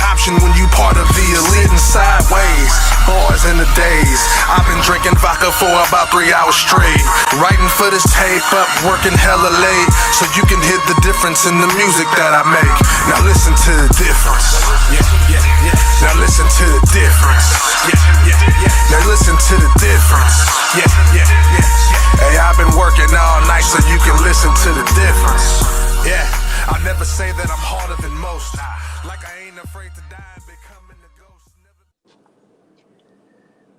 option when you part of the elite and sideways. Boys in the days, I've been drinking vodka for about 3 hours straight. Writing for this tape up, working hella late, so you can hear the difference in the music that I make. Now listen to the difference. Now listen to the difference. Now listen to the difference. Hey, I've been working all night so you can listen to the difference. Yeah, I never say that I'm harder than most. Like I ain't afraid to die and becoming a ghost.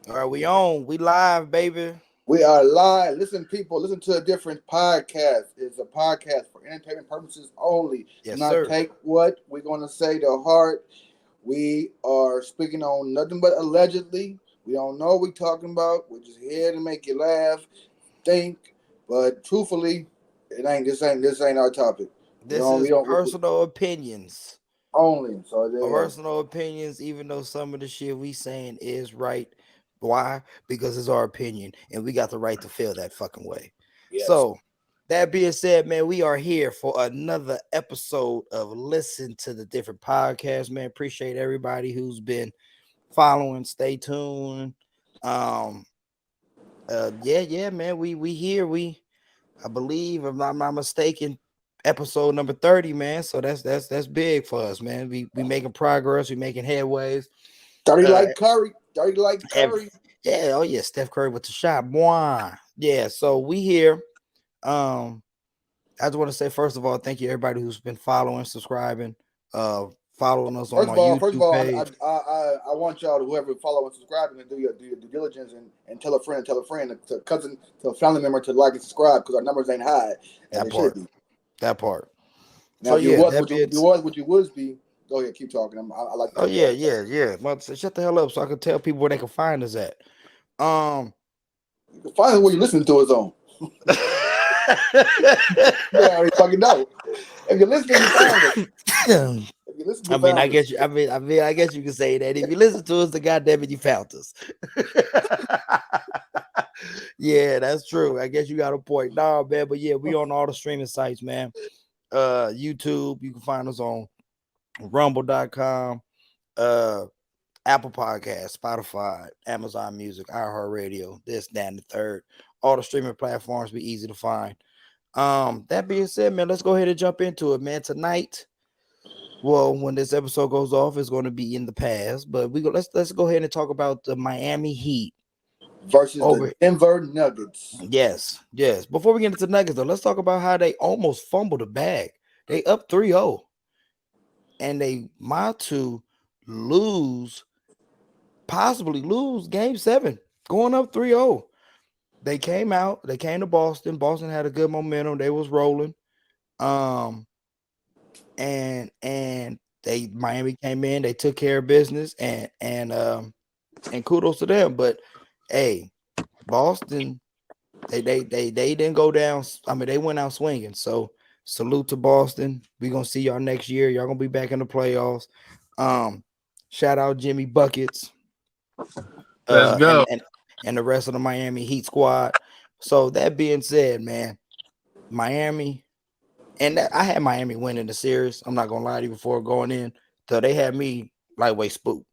All right, we on. We live, baby. We are live. Listen, people, listen to a different podcast. It's a podcast for entertainment purposes only. Yes, Do not sir. take what we're going to say to heart. We are speaking on nothing but allegedly. We don't know what we're talking about. We're just here to make you laugh, think, but truthfully, this ain't our topic. This is personal opinions. Only. So personal opinions, even though some of the shit we saying is right. Why? Because it's our opinion, and we got the right to feel that fucking way. Yes. So, that being said, man, we are here for another episode of Listen to the Different Podcast, man. Appreciate everybody who's been following. Stay tuned. Man. We here. I believe, if I'm not mistaken, episode number 30, man. So that's big for us, man. We making progress. We making headways. 30 like Curry. 30 like Curry. Yeah, oh yeah, Steph Curry with the shot. Boy. Yeah, so we here. I just want to say, first of all, thank you everybody who's been following, subscribing, following us on our YouTube page. I want y'all to, whoever follow and subscribing, to do your due diligence and tell a friend, to a cousin, to a family member to like and subscribe, because our numbers ain't high. That part. Now, so, if you was what you would be. Go ahead, keep talking. I like that. Oh yeah. Well, shut the hell up so I can tell people where they can find us at. You can find us where you listening to us on. You already fucking know. If you're listening, you find us. I guess you can say that. If you listen to us, the goddamn it, you found us. Yeah, that's true. I guess you got a point. Nah, man, but yeah, we on all the streaming sites, man. YouTube, you can find us on rumble.com, Apple Podcasts, Spotify, Amazon Music, iHeartRadio, this, that, and the third. All the streaming platforms be easy to find. That being said, man, let's go ahead and jump into it, man. Tonight, well, when this episode goes off, it's going to be in the past, but let's go ahead and talk about the Miami Heat versus the Denver Nuggets. Yes. Before we get into Nuggets, though, let's talk about how they almost fumbled the bag. They up 3-0. And they might to possibly lose game 7, going up 3-0. They came to Boston. Boston had a good momentum. They was rolling. And Miami came in, they took care of business, and kudos to them. But hey, Boston, they didn't go down. I mean, they went out swinging. So salute to Boston. We're gonna see y'all next year. Y'all gonna be back in the playoffs. Shout out Jimmy Buckets. Let's go. And the rest of the Miami Heat squad. So that being said, man, Miami, I had Miami winning the series. I'm not gonna lie to you before going in. So they had me lightweight spooked.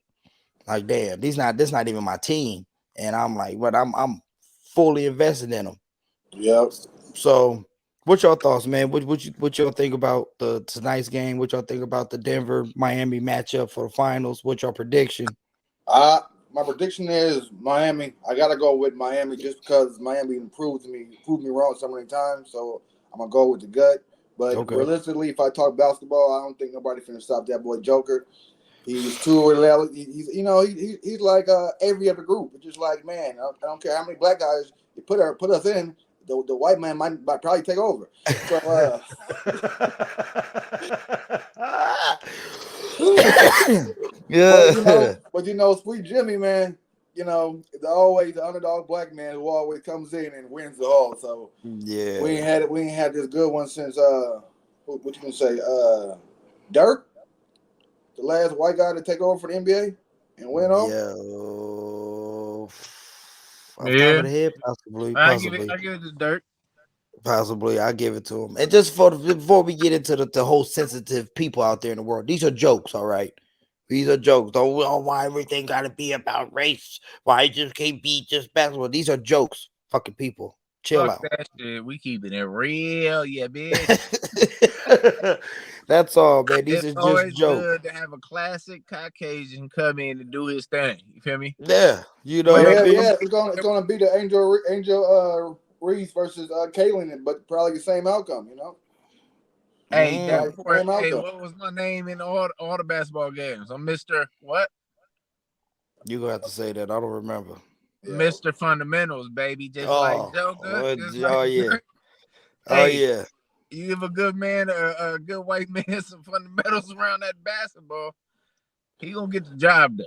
Like, damn, this not even my team. And I'm like, but I'm fully invested in them. Yep. So what's your thoughts, man? What y'all think about tonight's game? What y'all think about the Denver Miami matchup for the finals? What's your prediction? My prediction is Miami. I gotta go with Miami just because Miami proved me wrong so many times. So I'm gonna go with the gut. But realistically, if I talk basketball, I don't think nobody finna stop that boy Joker. He's too reliable. He's like every other group. It's just like, man, I don't care how many black guys you put us in. The white man might probably take over. So, yeah. But Sweet Jimmy, man, the underdog black man who always comes in and wins it all. So yeah, we ain't had this good one since what you can say, Dirk, the last white guy to take over for the NBA and win all. Yeah. Head, possibly. I give it to Dirk. Possibly, I give it to him. And just before we get into the whole sensitive people out there in the world, these are jokes, all right. These are jokes. Don't why everything gotta be about race. Why it just can't be just basketball. These are jokes. Fucking people. Chill Fuck out. that shit. We keeping it real, yeah, bitch. That's all, man. These It's are just always jokes. good to have a classic Caucasian come in and do his thing. You feel me? Yeah, you know what Whether I Yeah, mean? yeah. It's gonna be the Angel Reese versus Kaylin, but probably the same outcome. You know, Hey, probably the Davenport, same hey, outcome. what was my name in all the basketball games? I'm Mr. What? You're gonna have to say that. I don't remember. Yeah. Mr. Fundamentals, baby. Just like Oh, Joker. oh, Just oh like yeah. Oh hey, yeah. you give a good man a good white man some fundamentals around that basketball, he gonna get the job done.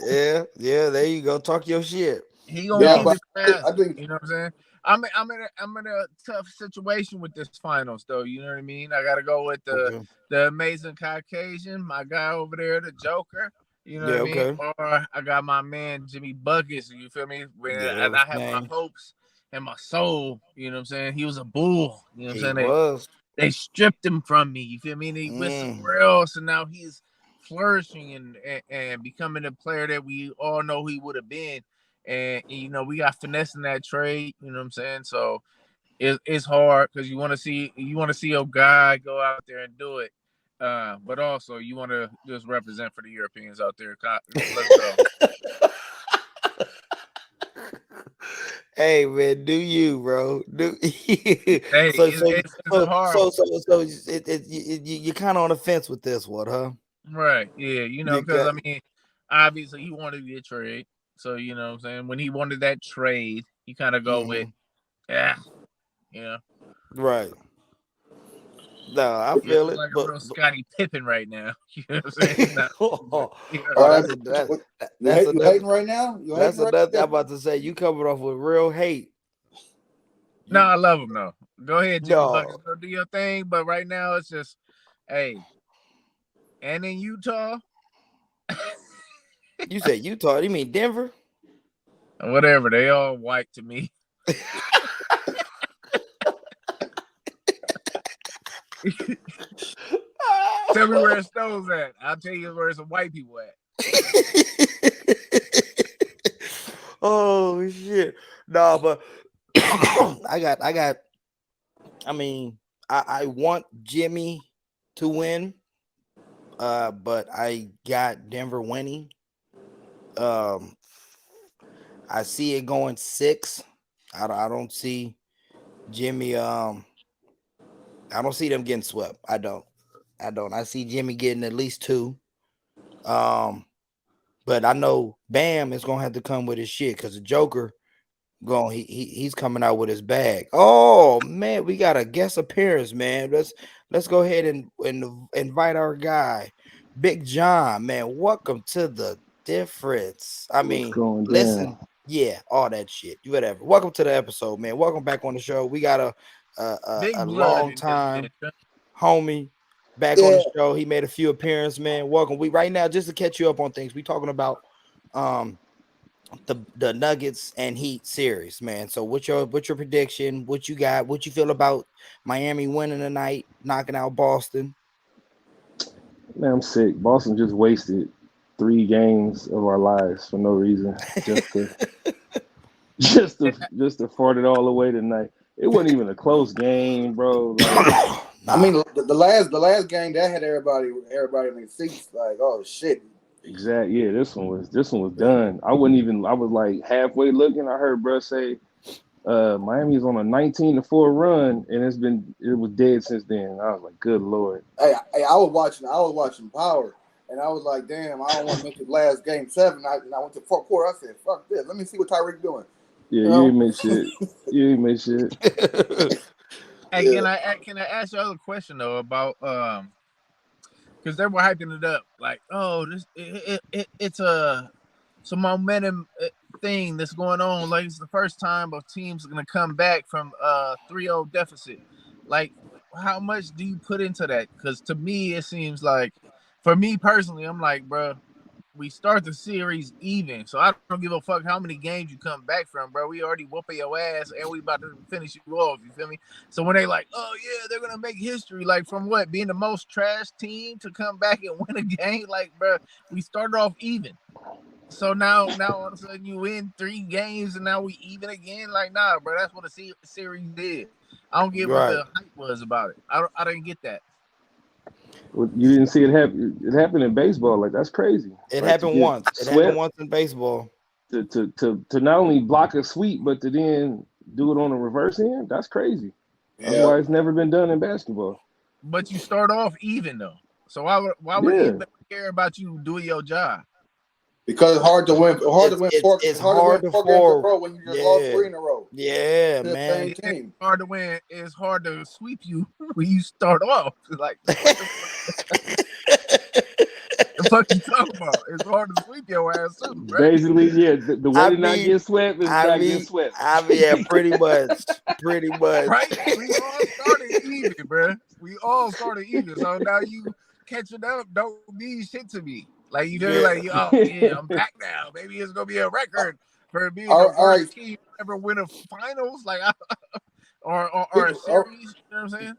Yeah, there you go. Talk your shit. He gonna Yeah, No. keep but it I classy. think You know what I'm saying? I'm in a tough situation with this finals though. You know what I mean? I gotta go with Okay. the amazing Caucasian, my guy over there, the Joker. You know what Yeah, I mean? okay. Or I got my man Jimmy Buckets. You feel me? Yeah, that And was I have my name. hopes and my soul. You know what I'm saying? He was a bull. You know what He I'm saying? was. They stripped him from me. You feel me? And he went Mm, somewhere else, and now he's flourishing and becoming the player that we all know he would have been. And you know, we got finesse in that trade. You know what I'm saying? So it's hard because you want to see a guy go out there and do it. But also you want to just represent for the Europeans out there. Let's go. Hey man, do you, bro? Do Hey, so so it's a hard you're kind of on the fence with this one, huh? right. Yeah, you know, You because got I mean, obviously he wanted the trade. So you know what I'm saying? When he wanted that trade, you kind of go with, mhm, yeah, you know. right. No, I You feel look it, like a but, real Scotty Pippen right now. You know what I'm saying? No, but, oh, you know, all right. that's a What, that's you another hating right now? You that's hating right another. now? I'm about to say you coming off with real hate. no, You I love him though. Go ahead, Jimmy Buckets, no, go do your thing. But right now it's just, hey, and in Utah, you said Utah. You mean Denver? whatever, they all white to me. Tell me where it snows at. I'll tell you where some white people at. Oh shit! No, but I got. I mean, I want Jimmy to win, but I got Denver winning. Um, I see it going 6. I don't see Jimmy. I don't see them getting swept. I don't. I see Jimmy getting at least 2. Um, but I know Bam is gonna have to come with his shit because the Joker going he's coming out with his bag. Oh man, we got a guest appearance, man. Let's go ahead and invite our guy, Big John, man. Welcome to the difference. I What's mean, going down? listen, yeah, all that shit. Whatever. Welcome to the episode, man. Welcome back on the show. We got a Big blood long in this time bitch. homie back on Yeah. the show. He made a few appearances, man. Welcome. We right now just to catch you up on things. We talking about um the Nuggets and Heat series, man. So what's your prediction? What you got? What you feel about Miami winning tonight, knocking out Boston? Man, I'm sick. Boston just wasted 3 games of our lives for no reason, just to just to fart it all away tonight. It wasn't even a close game, bro. Like I Nah. mean, the last game that had everybody in their seats like, oh shit. exact, yeah. This one was done. I was like halfway looking. I heard bro say, Miami's on a 19-4 run, and it was dead since then. I was like, good lord. Hey, I was watching Power, and I was like, damn, I don't want to miss the last game 7. And I went to fourth quarter. I said, fuck this. Let me see what Tyreek doing. Yeah, You you know? ain't make shit. You ain't make shit. Hey, Yeah. can I ask you a question though about because they were hyping it up like, oh, it's a momentum thing that's going on. Like it's the first time of teams are gonna come back from 3-0 deficit. Like, how much do you put into that? Because to me, it seems like, for me personally, I'm like, bro, we start the series even. So I don't give a fuck how many games you come back from, bro. We already whooping your ass and we about to finish you off. You feel me? So when they like, oh yeah, they're gonna make history, like from what being the most trash team to come back and win a game, like bro, we started off even. So now all of a sudden you win 3 games and now we even again. Like nah, bro, that's what a series is. I don't get what the hype was about it. I didn't get that. Well, you didn't see it happen. It happened in baseball. Like that's crazy. It Like, happened once. It happened once in baseball. To not only block a sweep, but to then do it on a reverse end. That's crazy. That's Yeah. why it's never been done in basketball. But you start off even though. So why would anybody care about you doing your job? Because it's hard to win. It's hard to win four games in a row when you just lost 3 in a row. Yeah, man. It's hard to win. It's hard to sweep you when you start off. Like the fuck you talking about? It's hard to sweep your ass too, right? Basically, yeah. The way to not get swept is not get swept. Yeah, pretty much. Right? We all started even, bro. We all started even. So now you catching up don't mean shit to me. Like you feel like, oh yeah, I'm back now. Maybe it's gonna be a record for being the first team to ever win a finals, like or a series. You know what I'm saying?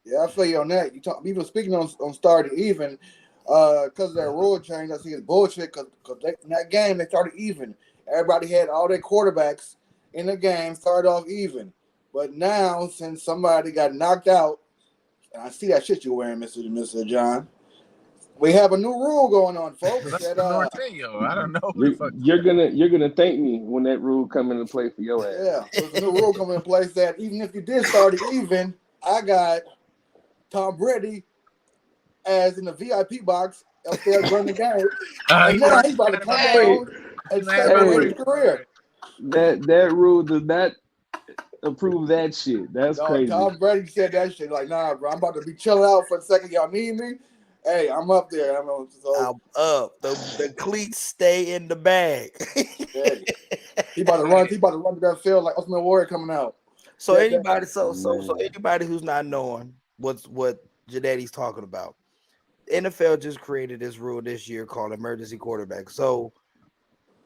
Yeah, I feel you on that. Even speaking on starting even, because of that rule change, I see it's bullshit. Because in that game they started even. Everybody had all their quarterbacks in the game started off even. But now, since somebody got knocked out, and I see that shit you're wearing, Mr. John. We have a new rule going on, folks. That, I don't know. You're gonna thank me when that rule come into play for your ass. Yeah, there's a new rule coming in place that even if you did start it even, I got Tom Brady as in the VIP box up there running the game. And now he's about to come down and celebrate his career. That rule does not approve that shit. That's crazy. Tom Brady said that shit like, nah, bro, I'm about to be chilling out for a second. Y'all need me? Hey, I'm up there. I'm up. The cleats stay in the bag. Yeah. He about to run to that field like Ultimate Warrior coming out. So anybody who's not knowing what Janetti's talking about, NFL just created this rule this year called emergency quarterback. So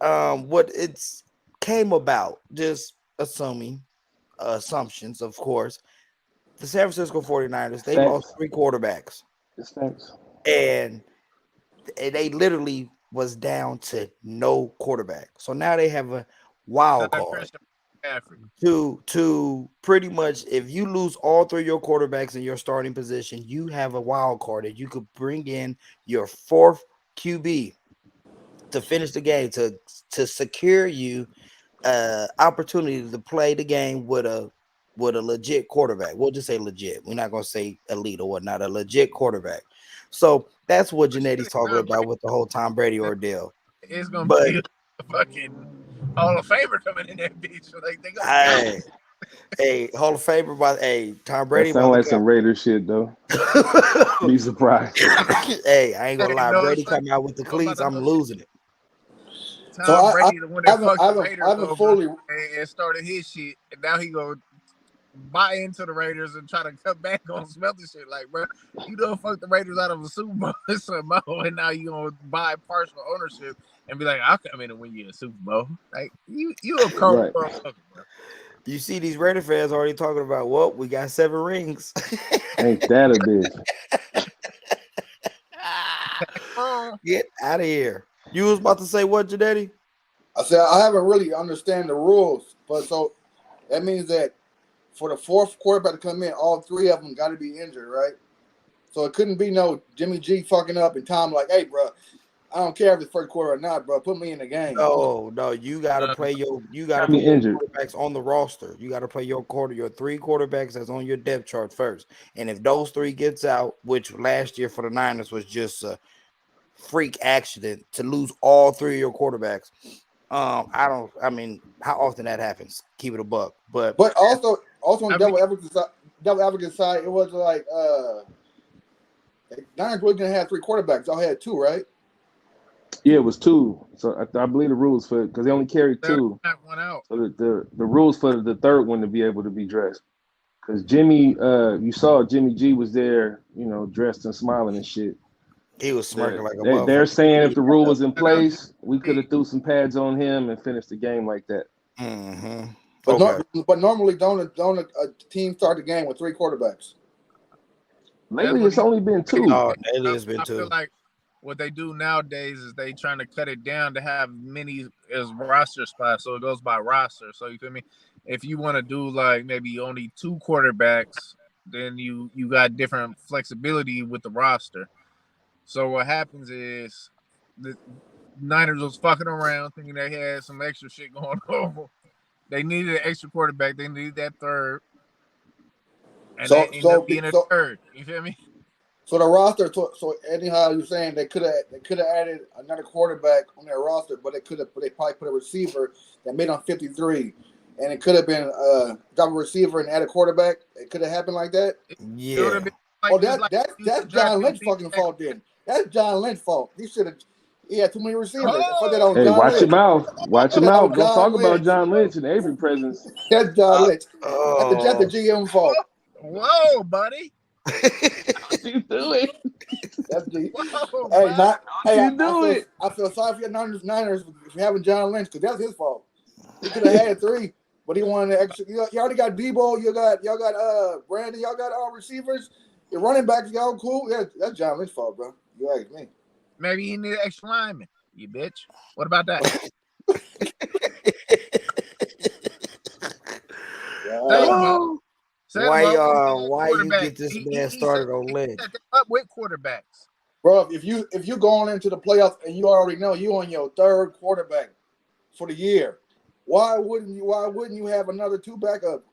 what it's came about, just assumptions, of course. The San Francisco 49ers, they lost 3 quarterbacks. And they literally was down to no quarterback. So now they have a wild card to pretty much, if you lose all 3 of your quarterbacks in your starting position, you have a wild card that you could bring in your 4th QB to finish the game to secure you opportunity to play the game with a legit quarterback. We'll just say legit. We're not gonna say elite or whatnot. A legit quarterback. So that's what Janetti's talking about with the whole Tom Brady ordeal. It's gonna be a fucking Hall of Famer coming in that bitch. Like they gonna hey, Hall of Famer, but Tom Brady. That sound like some Raiders shit though. Be surprised. Hey, I ain't gonna lie. Brady come out with the cleats, I'm losing it. Tom Brady, the one that fucked the Raiders over and started his shit, and now he gonna buy into the Raiders and try to cut back on some other shit. Like, bro, you done fuck the Raiders out of a Super Bowl, and now you gonna buy partial ownership and be like, I'll come in and win you a Super Bowl. Like, you a cold motherfucker, bro. You see these Raider fans already talking about, well, we got 7 rings. Ain't that a bitch? Get out of here. You was about to say what, Janetti? I said I haven't really understand the rules, but so that means that for the 4th quarterback to come in, all 3 of them got to be injured, right? So it couldn't be no Jimmy G fucking up and Tom like, hey, bro, I don't care if it's 1st quarter or not, bro. Put me in the game. No, you gotta play your quarterbacks on the roster. You gotta play your 3 quarterbacks that's on your depth chart first. And if those 3 gets out, which last year for the Niners was just a freak accident to lose all 3 of your quarterbacks. I mean, how often that happens? Keep it a buck. But also on devil advocate side, it was like Niners were gonna have 3 quarterbacks. Y'all had 2, right? Yeah, it was 2. So I believe the rules for because they only carried 2. One out. So the rules for the 3rd one to be able to be dressed. Because Jimmy, you saw Jimmy G was there, dressed and smiling and shit. He was smirking like a They're motherfucker. saying if the rule was in place, we could have threw some pads on him and finished the game like that. Mm-hmm. But, Okay. but normally, don't a team start the game with 3 quarterbacks? Lately, it's only been 2. No, lately it's been 2. I feel like what they do nowadays is they trying to cut it down to have many as roster spots, so it goes by roster. So you feel me? If you want to do like maybe only 2 quarterbacks, then you got different flexibility with the roster. So what happens is the Niners was fucking around thinking they had some extra shit going on. They needed an extra quarterback. They needed that third. And they ended up being a third. You feel me? So the roster, so anyhow, you're saying they could have added another quarterback on their roster, but they probably put a receiver that made them 53, and it could have been drop a receiver and add a quarterback. It could have happened like that. Yeah. That's John Lynch's fucking fault then. That's John Lynch's fault. He had too many receivers. Hey, watch your mouth. Watch your mouth. Don't talk about John Lynch in Avery presence. That's John Lynch. That's the GM fault. Whoa, buddy. What you doing? That's the Whoa, I feel sorry for your Niners for having John Lynch because that's his fault. He could have had 3, but he wanted an extra. You already got Debo. Y'all got Brandon. Y'all got all receivers. Your running backs, y'all cool. Yeah, that's John Lynch's fault, bro. You ask me. Maybe he needed extra lineman. You bitch. What about that? Why you get this man started on Lynch? Up with quarterbacks, bro. If you going into the playoffs and you already know you on your 3rd quarterback for the year, why wouldn't you have another 2 backup?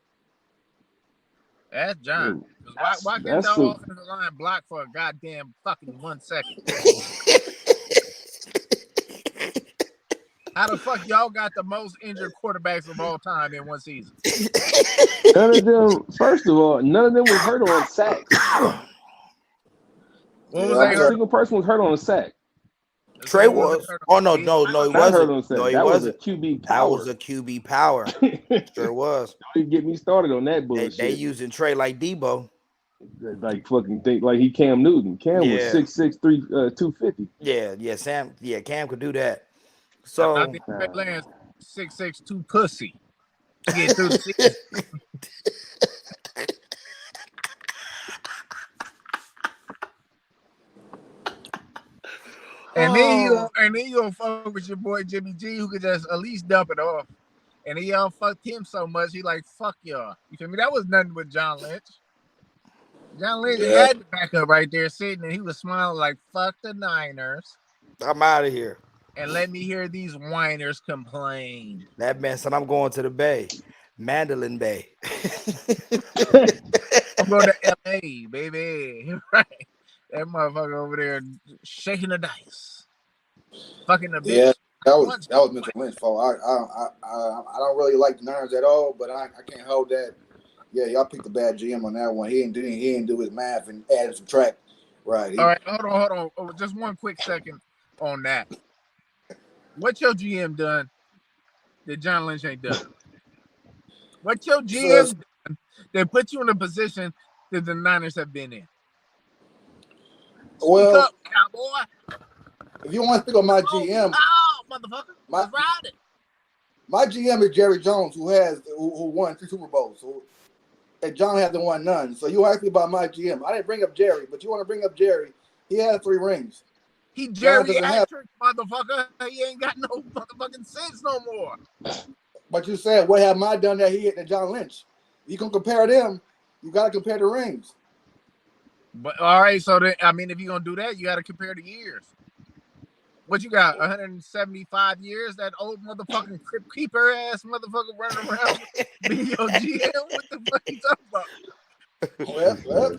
That's John. Why can't y'all offensive line block for a goddamn fucking 1 second? How the fuck y'all got the most injured quarterbacks of all time in one season? None of them. First of all, none of them was hurt on sacks. Not a single person was hurt on a sack. Trey was. Oh no, he wasn't. No, he wasn't. Was a QB power. That was a QB power. Sure was. Don't get me started on that bullshit. They using Trey like Debo. Like fucking think like he Cam Newton. Cam was 6'6", 250. Yeah, Sam. Yeah, Cam could do that. So I think Trey Lance 6'6", 2 pussy. Get through the season. And then you gonna fuck with your boy Jimmy G, who could just at least dump it off. And he y'all fucked him so much, he like, fuck y'all. You feel me? That was nothing with John Lynch. John Lynch had the backup right there sitting, and he was smiling like, fuck the Niners. I'm out of here. And let me hear these whiners complain. That man said, I'm going to the Bay. Mandolin Bay. I'm going to L.A., baby. Right. That motherfucker over there shaking the dice. Fucking the bitch. Yeah, that was Mr. Lynch's fault. I don't really like the Niners at all, but I can't hold that. Yeah, y'all picked a bad GM on that one. He didn't do his math and add and subtract. Right. All right, hold on. Oh, just one quick second on that. What your GM done that John Lynch ain't done? What your GM done that put you in a position that the Niners have been in? Well, up, cowboy. If you want to speak on my GM, motherfucker, let's ride it. My GM is Jerry Jones, who won 3 Super Bowls. And John hasn't won none. So you asked me about my GM. I didn't bring up Jerry, but you want to bring up Jerry. He had 3 rings. He geriatric, motherfucker. He ain't got no motherfucking sense no more. But you said, what have I done that he hit to John Lynch? You can compare them. You got to compare the rings. But all right, so then, I mean, if you're gonna do that, you got to compare the years. What you got? 175 years? That old motherfucking crypt keeper ass motherfucker running around being your GM? What the fuck you talking about? Well,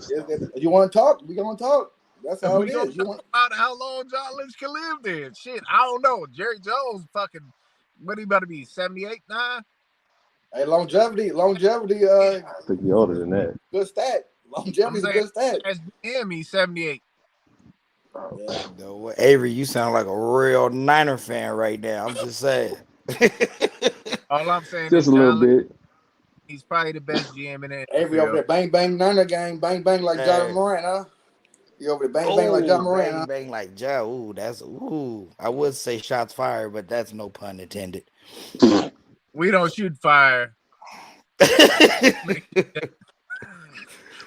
if you want to talk, we gonna talk. That's how it is. You want about how long John Lynch can live then? Shit, I don't know. Jerry Jones, fucking, what he about to be? 78, 9? Hey, longevity. I think he's older than that. Good stat. Longevity's a good stat. As GM, he's 78. Yeah. No, Avery, you sound like a real Niner fan right now. I'm just saying. All I'm saying just is a little bit. He's probably the best GM in it. Avery over there, bang bang Niner game, bang bang like John Morant, huh? You over there bang like John Moran, huh? Bang like Ja. Ooh, that's ooh. I would say shots fired, but that's no pun intended. We don't shoot fire.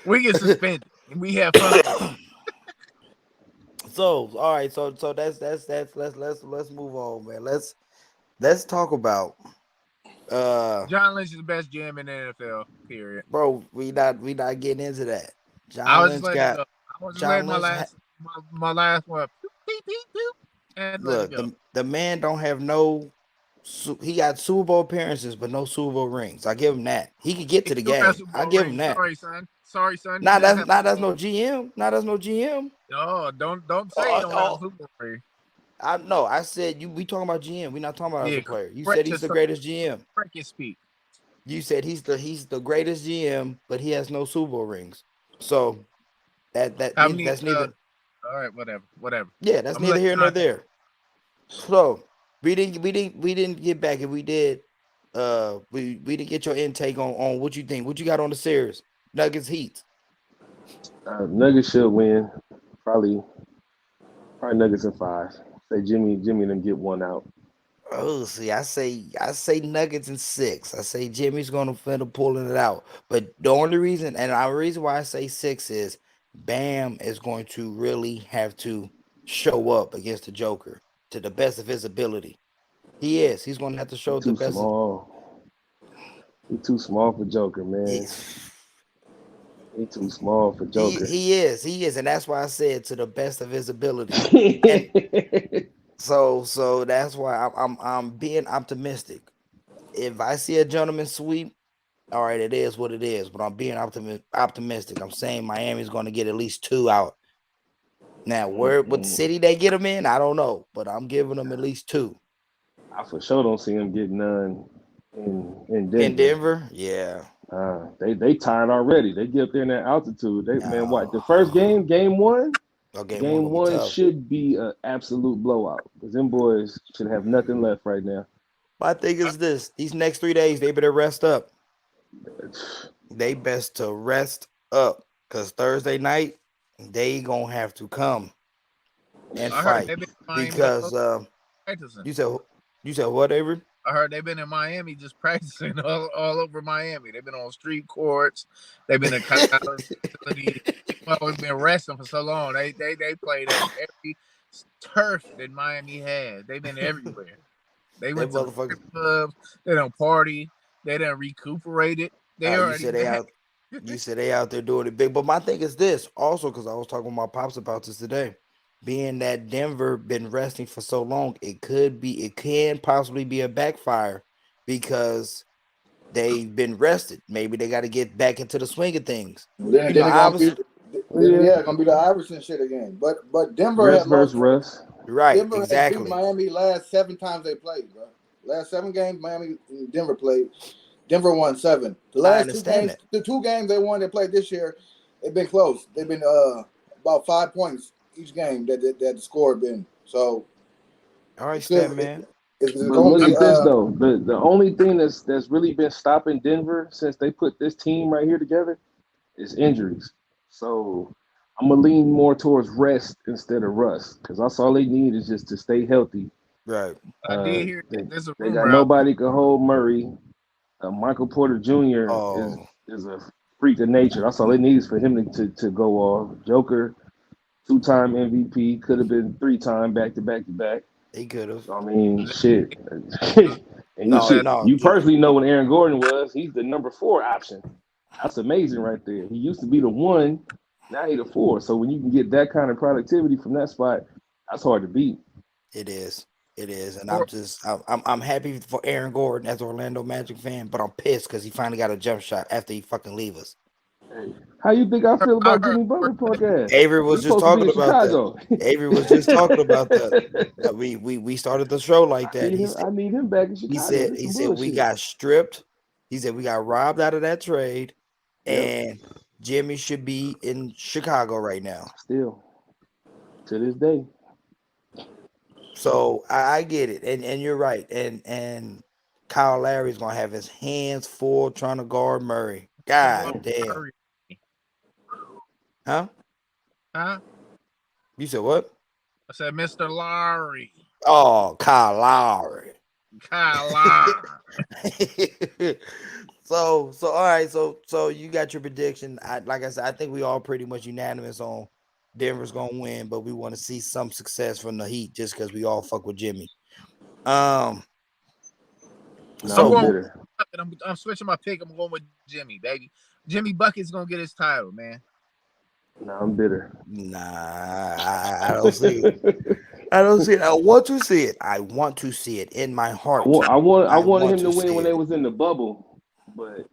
We get suspended and we have fun. So all right, so that's let's move on, man. Let's talk about John Lynch is the best GM in the NFL. Period. bro. We not getting into that. I John was just Lynch letting it got go. I was just John letting my Lynch. last one. Beep beep beep, and let it Look, go. the man don't have no. He got Super Bowl appearances, but no Super Bowl rings. I give him that. He could get He to the do have game. Super I Bowl give him rings. that. Sorry, son. He Not does that's have. not that's no GM. Not that's no GM. No, don't say he Oh, don't have a oh, Super Bowl ring. I no. I said you. We talking about GM. We not talking about as Yeah, a player. You said correct he's the yourself. greatest GM. Correct your speak. You said he's the greatest GM, but he has no Super Bowl rings. So How many? that's neither. All right, whatever. Yeah, that's I'm gonna neither let here nor John. there. So we didn't get back. If we did, we didn't get your intake on what you think. What you got on the series? Nuggets Heat. Nuggets should win. Probably Nuggets in 5. Say Jimmy and them get one out. Oh, see, I say Nuggets in 6. I say Jimmy's gonna finish pulling it out. But the only reason, and the reason why I say 6 is Bam is going to really have to show up against the Joker to the best of his ability. He is. He's gonna have to show the Too best. small. He too small for Joker, man. He too small for Joker. He is, and that's why I said to the best of his ability. And so that's why I'm being optimistic. If I see a gentleman sweep, all right, it is what it is. But I'm being optimistic. I'm saying Miami's going to get at least 2 out. Now, what city they get them in, I don't know, but I'm giving them at least 2. I for sure don't see him get none in Denver. In Denver, yeah. They tired already. They get up there in that altitude. Man, what the first game 1? Game 1 should be an absolute blowout because them boys should have nothing left right now. My thing is this: these next 3 days, they better rest up. They best to rest up because Thursday night they gonna have to come and fight because you said what, Avery? I heard they've been in Miami just practicing all over Miami. They've been on street courts. They've been in college facilities. Well, we've been resting for so long. They played at every turf that Miami had. They've been everywhere. They went to the clubs. They don't party. They done recuperated. You said they out there doing it big. But my thing is this also, because I was talking with my pops about this today. Being that Denver been resting for so long, it can possibly be a backfire because they've been rested. Maybe they got to get back into the swing of things. Then gonna be the Iverson shit again. But Denver Rest versus Russ. Right, Denver exactly. Has beat Miami last 7 times they played, bro. Last 7 games Miami and Denver played. Denver won 7. The last 2 games, the 2 games they won, they played this year, they've been close. They've been about 5 points each game that the score had been. So, all right, Stan, man. But look at this though. The only thing that's really been stopping Denver since they put this team right here together is injuries. So I'm gonna lean more towards rest instead of rust because that's all they need is just to stay healthy. Right. I did hear there's a rumor. They got nobody can hold Murray. Michael Porter Jr. is a freak of nature. That's all they need is for him to go off. Joker, 2-time MVP, could have been 3-time back to back. He could have. I mean, shit. You personally know when Aaron Gordon was. He's the number 4 option. That's amazing right there. He used to be the 1. Now he's the 4. So when you can get that kind of productivity from that spot, that's hard to beat. It is. And I'm happy for Aaron Gordon as an Orlando Magic fan, but I'm pissed because he finally got a jump shot after he fucking leave us. How you think I feel about Jimmy Butler podcast? Avery was just talking about that. Avery was just talking about that. We started the show like that. I need him back in Chicago. He said we got stripped. He said we got robbed out of that trade, and Jimmy should be in Chicago right now. Still, to this day. So I get it, and you're right, and Kyle Lowry's gonna have his hands full trying to guard Murray. God damn. Huh? You said what? I said Mr. Lowry. Oh, Kyle Lowry. Kyle Lowry. So all right. So you got your prediction. Like I said, I think we all pretty much unanimous on Denver's gonna win, but we want to see some success from the Heat just because we all fuck with Jimmy. No, I'm going. bitter. I'm switching my pick. I'm going with Jimmy, baby. Jimmy Bucket's gonna get his title, man. No, I'm bitter. Nah, I don't see it. I don't see it. I want to see it. I want to see it in my heart. I wanted him to win when they was in the bubble, but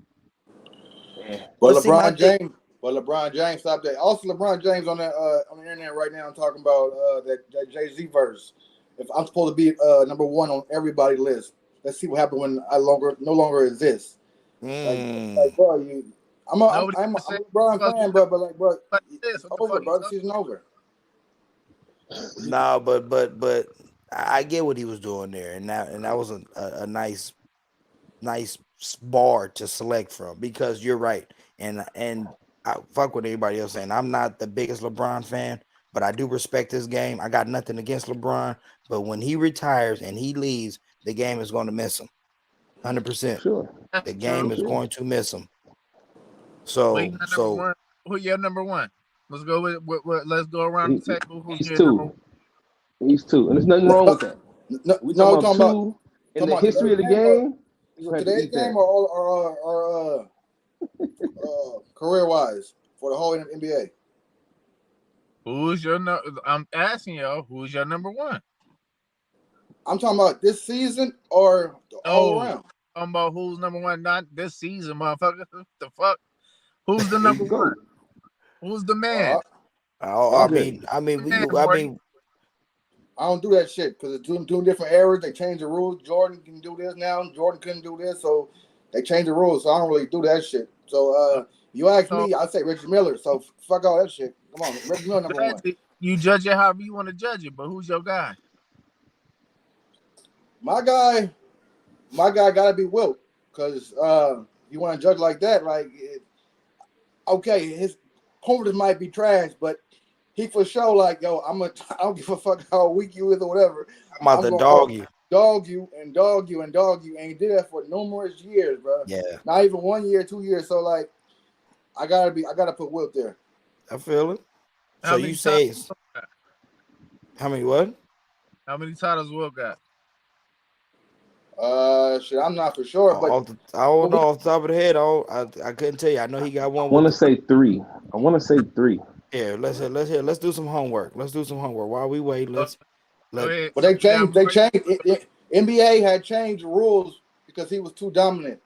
LeBron James stopped that. Also, LeBron James on the internet right now talking about that Jay-Z verse. If I'm supposed to be number one on everybody's list, let's see what happens when I no longer exist. Like bro, I'm a LeBron fan, bro, but like, bro, it's over, bro. The season over. No, but I get what he was doing there, and that was a nice bar to select from, because you're right, and I fuck with anybody else saying I'm not the biggest LeBron fan, but I do respect this game. I got nothing against LeBron, but when he retires and he leaves, the game is going to miss him, 100%. Sure, the game is going to miss him. So who your number one? Let's go with let's go around the table. He's two. He's two, and there's nothing wrong with that. We talking about two in the history of the game. Today's game or career wise for the whole NBA. Who's your I'm asking y'all, who's your number one? I'm talking about this season or all around. I'm about who's number one, not this season, motherfucker. The fuck? Who's the number one? Who's the man? I mean, I don't do that shit because it's two different eras. They changed the rules. Jordan can do this now. Jordan couldn't do this, so they changed the rules. So I don't really do that shit. So you ask me, I'd say Reggie Miller. So fuck all that shit. Come on, Reggie Miller number one. You judge it however you want to judge it, but who's your guy? My guy gotta be Wilt, because you want to judge like that. Like, okay, his performance might be trash, but he for sure like, yo, I don't give a fuck how weak you is or whatever. I'm about to dog you, and he did that for numerous years, bro. Yeah, not even 1 year, 2 years. So like, I gotta put Wilt there. I feel it. So you say how many what? How many titles Wilt got? Shit, I'm not for sure, but I don't know off the top of the head. I couldn't tell you. I know he got one. I want to say three. Yeah, let's do some homework. While we wait, let's. But they changed. NBA had changed the rules because he was too dominant.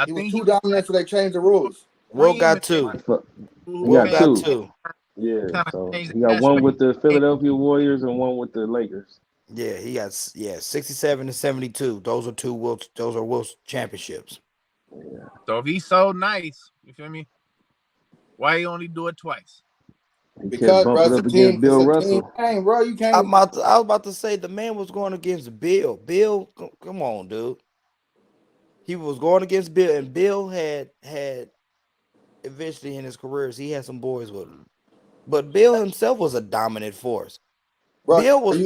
He was too dominant, so they changed the rules. Will got two. Will got two. Yeah, so he got one with the Philadelphia Warriors and one with the Lakers. Yeah, he got 67 and 72. Those are Wilt's championships. Yeah. So if he's so nice, you feel me? Why you only do it twice? Because bro, it's a team game, bro. You can't. I was about to say the man was going against Bill. Bill, come on, dude. He was going against Bill, and Bill had eventually in his careers he had some boys with him, but Bill himself was a dominant force. Bro, Bill was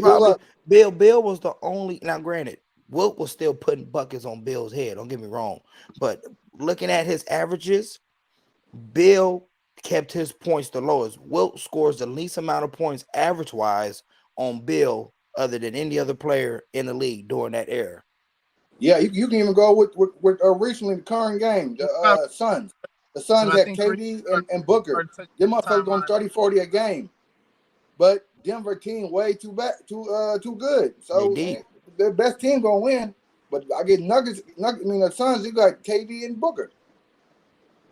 Bill was the only. Now, granted, Wilt was still putting buckets on Bill's head. Don't get me wrong, but looking at his averages, Bill kept his points the lowest. Wilt scores the least amount of points average-wise on Bill other than any other player in the league during that era. Yeah, you can even go with recently the current game, the Suns. The Suns had KD and Booker. Them motherfuckers going 30-40 a game. But Denver team way too good. So the best team gonna win. But I get Nuggets. The Suns, you got KD and Booker.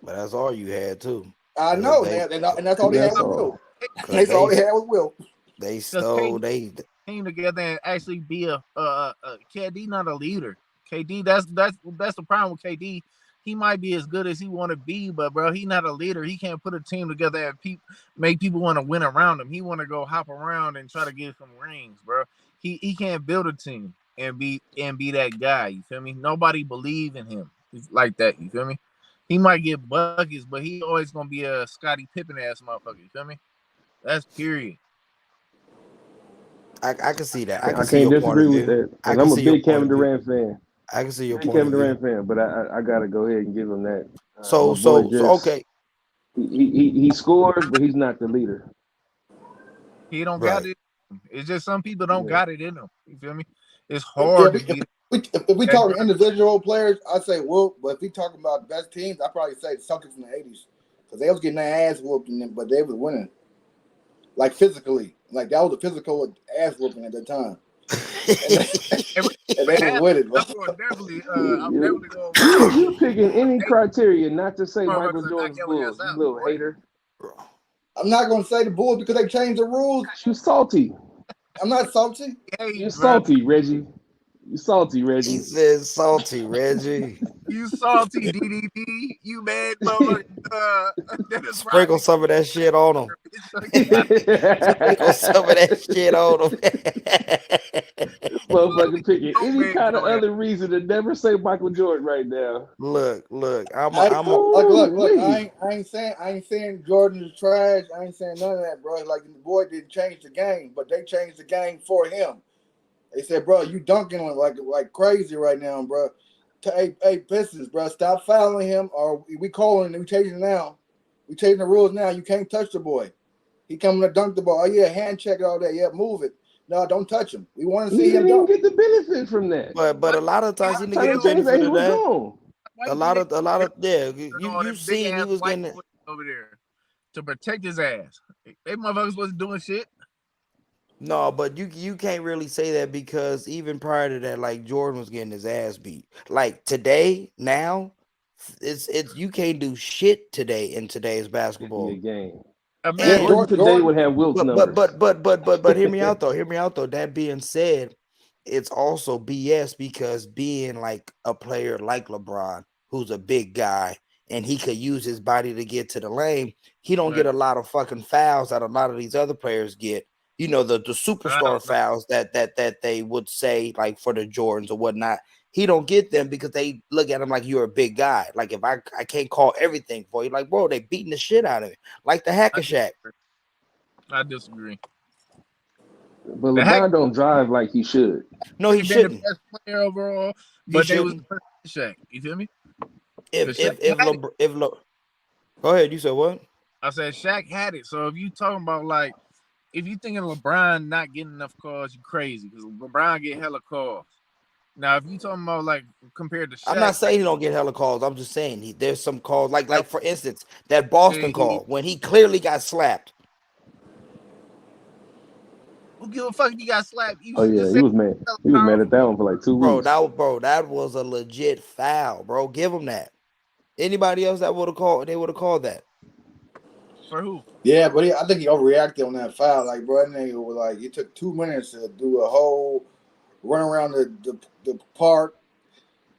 But that's all you had too. I know, and that's all they had with Will. That's all they had with Will. They stole. They came together and actually be a KD, not a leader. KD, that's the problem with KD. He might be as good as he want to be, but bro, he not a leader. He can't put a team together and make people want to win around him. He want to go hop around and try to get some rings, bro. He can't build a team and be that guy. You feel me? Nobody believe in him like that. You feel me? He might get buckets, but he always gonna be a Scottie Pippen ass motherfucker. You feel me? That's period. I can see that. I can I see can't your point disagree of with view. that. I And can I'm a see your big point Kevin of view. Durant fan. I can see your Big point of Kevin view. Durant fan, but I gotta go ahead and give him that. So My boy just okay, he scores, but he's not the leader. He don't got right. it. It's just some people don't Yeah. got it in them. You feel me? It's Yeah, hard to be if we that talking good. individual players, I say Wilt. But if we talking about best teams, I probably say the Celtics in the '80s because they was getting their ass whooped, but they was winning like physically. Like that was a physical ass whooping at that time, and Every they was winning, bro. I'm going definitely. I'm You definitely going with that. you picking any Hey, criteria not to say Michael motherfuckers are Jordan's knocking your ass Bulls, you out. little Boy. hater. I'm not gonna say the Bulls because they changed the rules. You salty. I'm not salty. Hey, You bro. salty, Reggie. You salty, He Reggie. said salty, Reggie. You salty DDD. You mad motherfucker. Dennis Sprinkle Rodman. some of that shit on him. Get out of Sprinkle some of that shit on him. This motherfucker picking Don't any man kind of your ass. other reason to never say Michael Jordan right now. Look, I I'm a look. Ooh-wee. I ain't saying Jordan is trash. I ain't saying none of that, bro. Like the boy didn't change the game, but they changed the game for him. They said, bro, you dunking like crazy right now, bro. Hey, Pistons, bro, stop fouling him, or we calling and we changing now. We changing the rules now. You can't touch the boy. He coming to dunk the ball. Oh yeah, hand check it all day. Yeah, move it. No, don't touch him. We want to He see him didn't even dunk. get the benefit from that. but Why a lot of times why he By the didn't they get time the he don't changed, benefit he of was that. gone. why A you think lot they of yeah, all you them big seen he ass was white getting it. boys over there to protect his ass? They motherfuckers wasn't doing shit. No, but you can't really say that because even prior to that, like Jordan was getting his ass beat. Like today, now, it's you can't do shit today in today's NBA basketball. game. Yeah, And Jordan Imagine today Jordan. would have Wilt's but numbers. hear me out though. Hear me out though. That being said, it's also BS because being like a player like LeBron, who's a big guy and he could use his body to get to the lane, he don't right. get a lot of fucking fouls that a lot of these other players get. You know, the I superstar don't know. fouls that they would say like for the Jordans or whatnot. He don't get them because they look at him like you're a big guy. Like if I can't call everything for you, like bro, they beating the shit out of him, like the I Hacker Shack. disagree. I disagree. But The heck LeBron don't drive like he should. No, he ain't been the shouldn't. best player overall, He but they was shouldn't. the Shaq. You feel me? If Because Shaq if if had it. LeBron, go ahead. You said what? I said Shaq had it. So if you talking about like, if you thinking LeBron not getting enough calls, you crazy because LeBron get hella calls. Now if you talking about like compared to I'm Shaq, not saying he don't get hella calls. I'm just saying there's some calls like for instance that Boston call when he clearly got slapped. who give a fuck if you got slapped? You Oh should yeah, just he say was mad. hella He was mad at powerful. that one for like 2 weeks. That was a legit foul, bro. Give him that. Anybody else that would have called, they would have called that. For who? Yeah, but I think he overreacted on that foul. Like, bro, that nigga was like, it took 2 minutes to do a whole run around the park.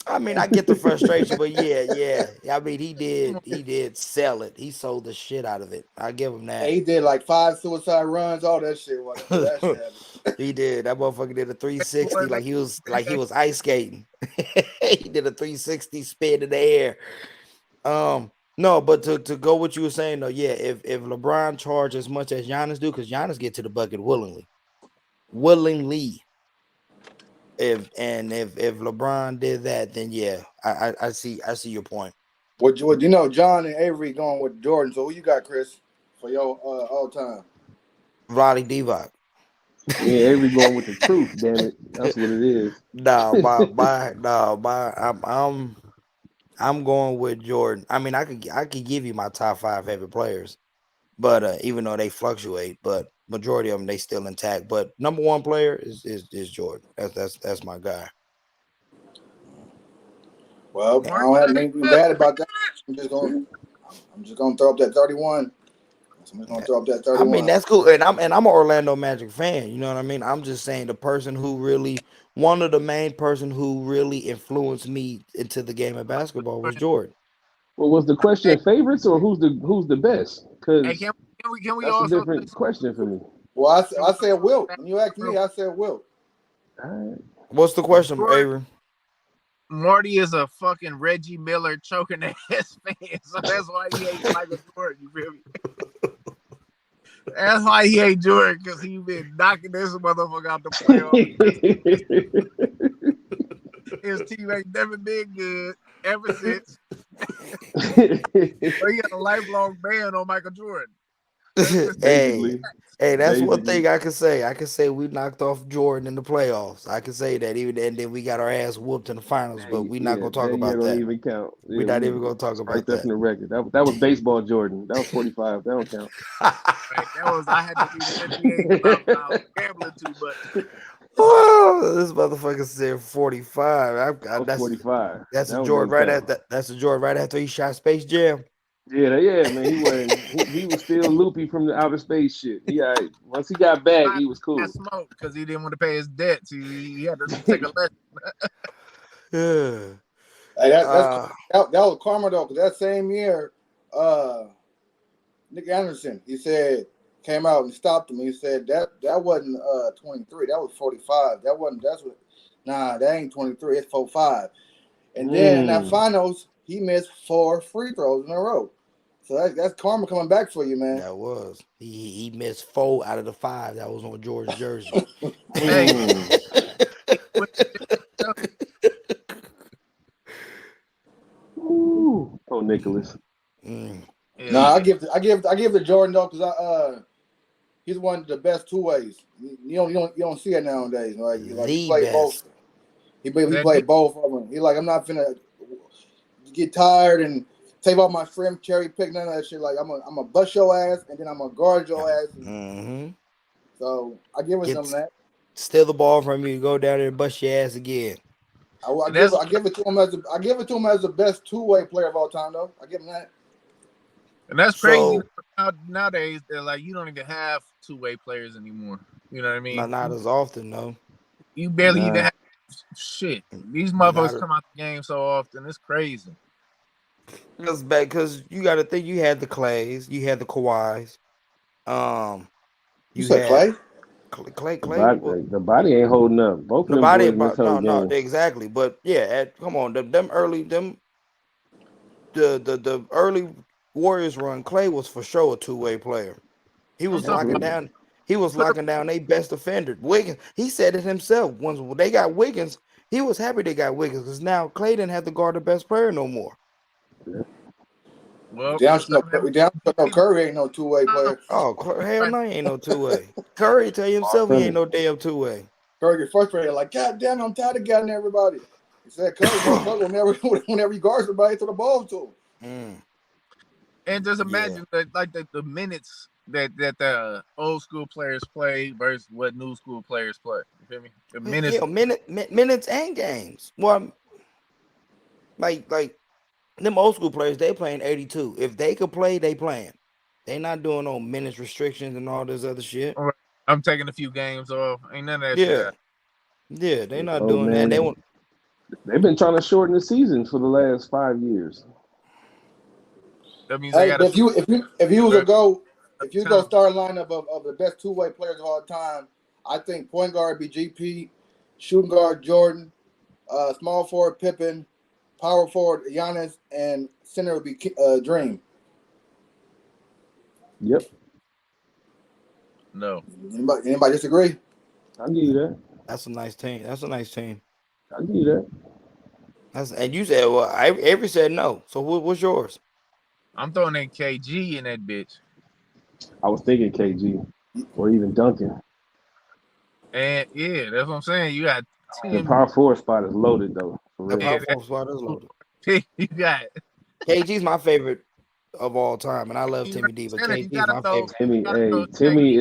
I mean, I get the frustration, but yeah. I mean, he did sell it. He sold the shit out of it. I give him And that. he did like 5 suicide runs, all that shit. Whenever that shit happened. He did. That motherfucker did a 360 Boy, like he was ice skating. He did a 360 spin in the air. No, but to go what you were saying though, yeah, if LeBron charged as much as Giannis do, because Giannis get to the bucket willingly. If LeBron did that, then yeah, I see your point. What you know, John and Avery going with Jordan. So who you got, Chris, for your all time? Vlade Divac. Yeah, Avery going with the truth. Damn it, that's what it is. I'm going with Jordan. I mean, I could give you my top 5 favorite players, but even though they fluctuate, but majority of them they still intact. But number 1 player is Jordan. That's my guy. Well, I don't have anything bad about that. I'm just gonna throw up that 31. I'm just gonna throw up that I mean, 31. that's cool, and I'm an Orlando Magic fan. You know what I mean? I'm just saying the person who really, one of the main person who really influenced me into the game of basketball was Jordan. Well, was the question favorites or who's the best? Hey, Because can we that's a also say different question for me. Well, can we I said Wilt. also When you asked me, real I said Wilt. All right. What's the question, Jordan, Avery? Marty is a fucking Reggie Miller choking ass fan, so that's why he hates Michael Jordan. You feel me? That's why he ain't Jordan, because he been knocking this motherfucker out the playoffs. His team ain't never been good ever since. But he got a lifelong ban on Michael Jordan. Hey, that's one Basically. thing I can say. I can say we knocked off Jordan in the playoffs. I can say that, even and then we got our ass whooped in the finals, but we're not gonna talk that year about don't that. even count. We're not even gonna talk about Strike that that. from the record. That was baseball Jordan. That was 45. That don't count. Right, that was, I had to leave the NBA because I was gambling too much. Oh, this motherfucker said 45. That was 45. That's a That one Jordan don't right count. at that's a Jordan right after he shot Space Jam. Yeah, man. He wasn't. He was still loopy from the outer space shit. Once he got back, he was cool. I smoked because he didn't want to pay his debts. He had to take a lesson. Yeah. Hey, that was karma though, because that same year, Nick Anderson, he said, came out and stopped him. He said that wasn't 23, that was 45. That ain't 23, it's 45. And then in that finals, he missed 4 free throws in a row. So that's karma coming back for you, man. That was. He missed 4 out of the 5 that was on Jordan's jersey. Hey, Ooh, oh Nicholas. No, I give to Jordan though, because he's one of the best two ways. You don't see it nowadays. Like he played both. He played both of them. He like, I'm not finna get tired and take off my shrimp, cherry pick, none of that shit. Like I'm gonna bust your ass and then I'm gonna guard your ass. Mm-hmm. So I give it some that. Steal the ball from you, go down there and bust your ass again. I give it to him as the best two-way player of all time though. I give him that. And that's crazy. Nowadays, they're like, you don't even have two-way players anymore. You know what I mean? Not as often, though. You barely even have shit. These motherfuckers come out the game so often. It's crazy. That's bad because you got to think you had the Clays, you had the Kawhis. You said Clay? Clay. The body ain't holding up. Both of them boys missed whole games. Exactly. But yeah, come on, the early Warriors run. Clay was for sure a two-way player. He was locking down. He was locking down their best defender. Wiggins. He said it himself. Once they got Wiggins, he was happy they got Wiggins because now Clay didn't have to guard the best player no more. Well, Curry ain't no two-way player. Oh, hell no, he ain't no two-way. Curry tell you himself he ain't no damn two-way. Curry get frustrated, like, God damn, I'm tired of getting everybody. He said Curry whenever he guards somebody to the ball to him. And just imagine the minutes that the old school players play versus what new school players play. You feel me? The minutes and games. Well, like them old school players, they playing 82. If they could play, they playing. They not doing no minutes restrictions and all this other shit. I'm taking a few games off. Ain't none of that shit. Yeah, they not doing that. They've been trying to shorten the season for the last 5 years. That means if you was a start lineup of the best two-way players of all time, I think point guard be GP, shooting guard Jordan, small forward Pippen, power forward Giannis, and center would be Dream. Yep. No. Anybody disagree? I'll give you that. That's a nice team. I'll give you that. And you said, well, Avery said no. So what's yours? I'm throwing in KG in that bitch. I was thinking KG or even Duncan. And yeah, that's what I'm saying. You got the power forward spot is loaded though. The power forward spot is loaded. You got KG's my favorite of all time, and I love Timmy D, but KG's my favorite. Timmy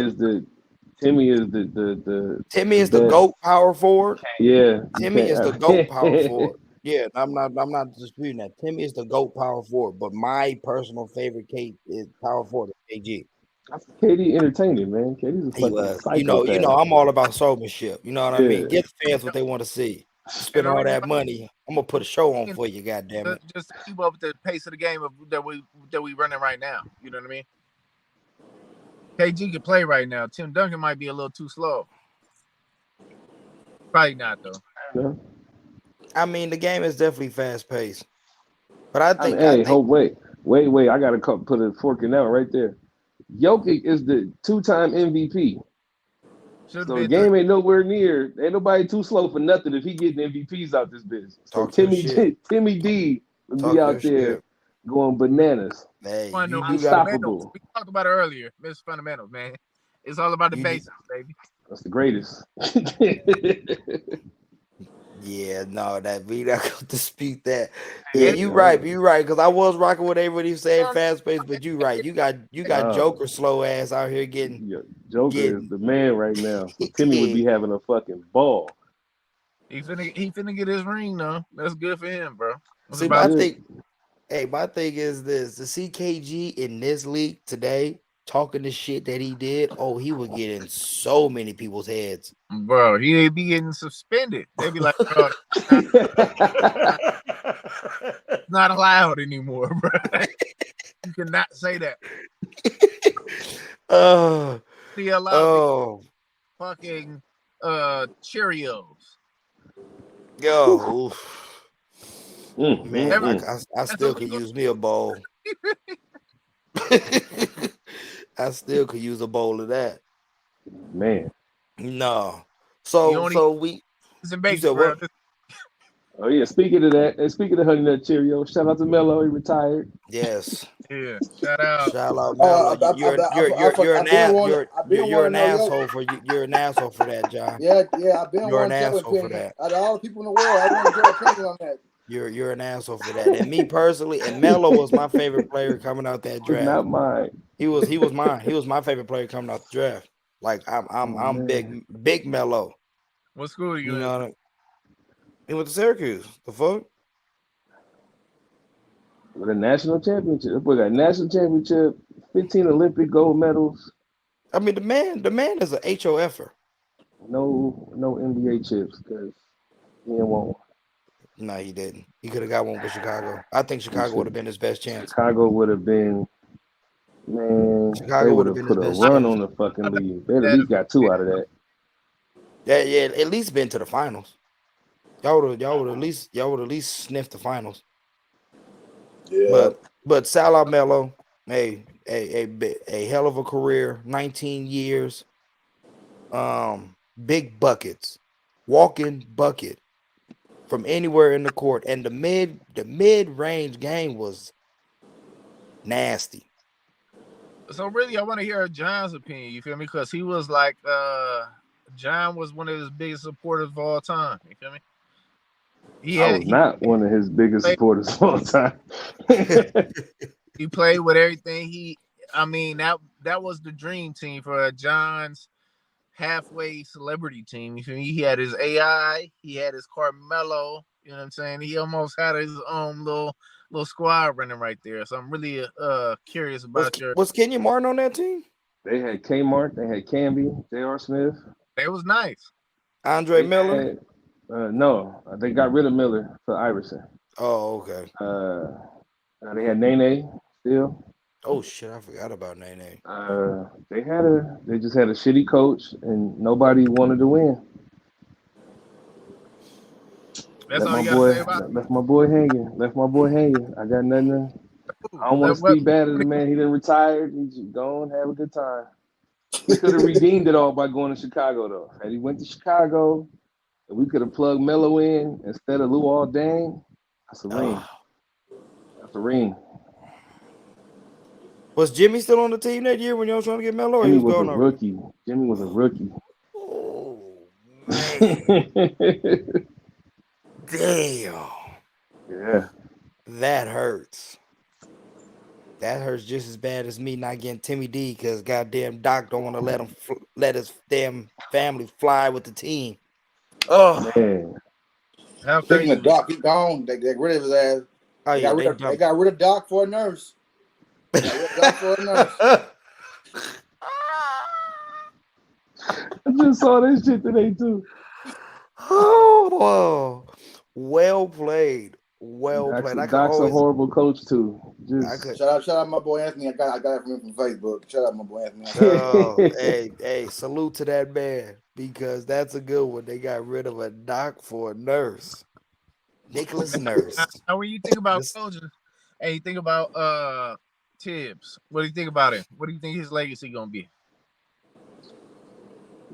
is the GOAT power forward. Yeah, Timmy is the GOAT power forward. Yeah, I'm not disputing that. Timmy is the GOAT power forward, but my personal favorite is power forward is KG. KD entertaining, man. KD's a fucking psychopath. You know, I'm all about showmanship. You know what I mean? Get the fans what they want to see. Spend all that money. I'm gonna put a show on for you, goddamn it. Just to keep up with the pace of the game that we running right now. You know what I mean? KG can play right now. Tim Duncan might be a little too slow. Probably not though. Yeah. I mean, the game is definitely fast paced, but I think. Wait! I gotta put a fork in that one right there. Jokic is the 2-time MVP. Should've So the been game ain't nowhere near. Ain't nobody too slow for nothing if he getting MVPs out this business. So Talk your shit. Timmy D would be Talk your out there shit. going bananas. Hey, you fundamentals. do got Unstoppable. We talked about it earlier. Miss fundamentals, man. It's all about the You do- basics, baby. That's the greatest. Yeah, no, that we not gonna dispute that. Yeah, And you right, you right. Because I was rocking with everybody saying um, fast pace, but you right. You got Joker slow ass out here getting Yeah, Joker is the man right now. So Timmy would be having a fucking ball. he finna get his ring though. That's good for him, bro. See, my thing is this: the CKG in this league today talking the shit that he did. Oh, he would get in so many people's heads, bro. He be getting suspended. They be like, bro, not allowed anymore, bro. You cannot say that. He allowed to fucking Cheerios. Yo, man, I still illegal. could use me a bowl. I still could use a bowl of that. Man. No. So we you said what? Oh yeah, speaking of that, and speaking of Honey Nut Cheerio, shout out to Mello, he retired. Yes. Yeah, shout out Mello. You're an asshole for you're an asshole for that, John. Yeah, I've been You're one an Joe asshole for opinion. that. Out of all the people in the world, I want Joe opinion on that. You're an asshole for that. And me personally, and Mello was my favorite player coming out that draft. Not mine. He was mine. He was my favorite player coming out the draft. Like I'm big Mello. What school are you in? Know what I mean? He went to Syracuse. The fuck? With a national championship. We got a national championship, 15 Olympic gold medals. I mean, the man is a HOFer. No NBA chips because he didn't want one. No, he didn't. He could have got one with Chicago. I think Chicago would have been his best chance. Chicago would have been, man. Chicago would have put a run on the fucking league. They at least got 2 out of that. Yeah, at least been to the finals. Y'all would at least sniffed the finals. Yeah. But Salah Melo, a hell of a career, 19 years. Big buckets, walking bucket from anywhere in the court, and the mid-range game was nasty. So really, I want to hear John's opinion. You feel me? Because he was like, John was one of his biggest supporters of all time. You feel me? I was not one of his biggest supporters of all time. He played with everything. That was the dream team for John's halfway celebrity team. You feel me? He had his AI, he had his Carmelo. You know what I'm saying? He almost had his own little squad running right there. So I'm really curious about was Kenyon Martin on that team? They had Kmart, they had Camby, J.R. Smith. It was nice. Andre Miller? No, they got rid of Miller for Iverson. Oh, okay. They had Nene still. Oh shit, I forgot about Nene. They just had a shitty coach and nobody wanted to win. That's all you gotta say about it. Left my boy hanging. I got nothing. I don't want to speak bad of the man. He didn't retire. He just go and have a good time. We could have redeemed it all by going to Chicago though. Had he went to Chicago, we could have plugged Melo in instead of Luol Deng. That's a ring. That's a ring. Was Jimmy still on the team that year when y'all was trying to get Melo? Jimmy was a rookie. Jimmy was a rookie. Oh man. Damn. Yeah. That hurts. That hurts just as bad as me not getting Timmy D because goddamn Doc don't want to let his damn family fly with the team. Oh man. Speaking of Doc, he gone. They got rid of his ass. Oh, They got rid of Doc for a nurse. I just saw this shit today too. Oh, well played. Doc's a horrible coach too. Shout out my boy Anthony. I got it from him from Facebook. Shout out my boy Anthony. Oh, hey, salute to that man because that's a good one. They got rid of a doc for a nurse. Nicholas Nurse. Now when you think about coaches and you think about Tibbs. What do you think about him? What do you think his legacy gonna be?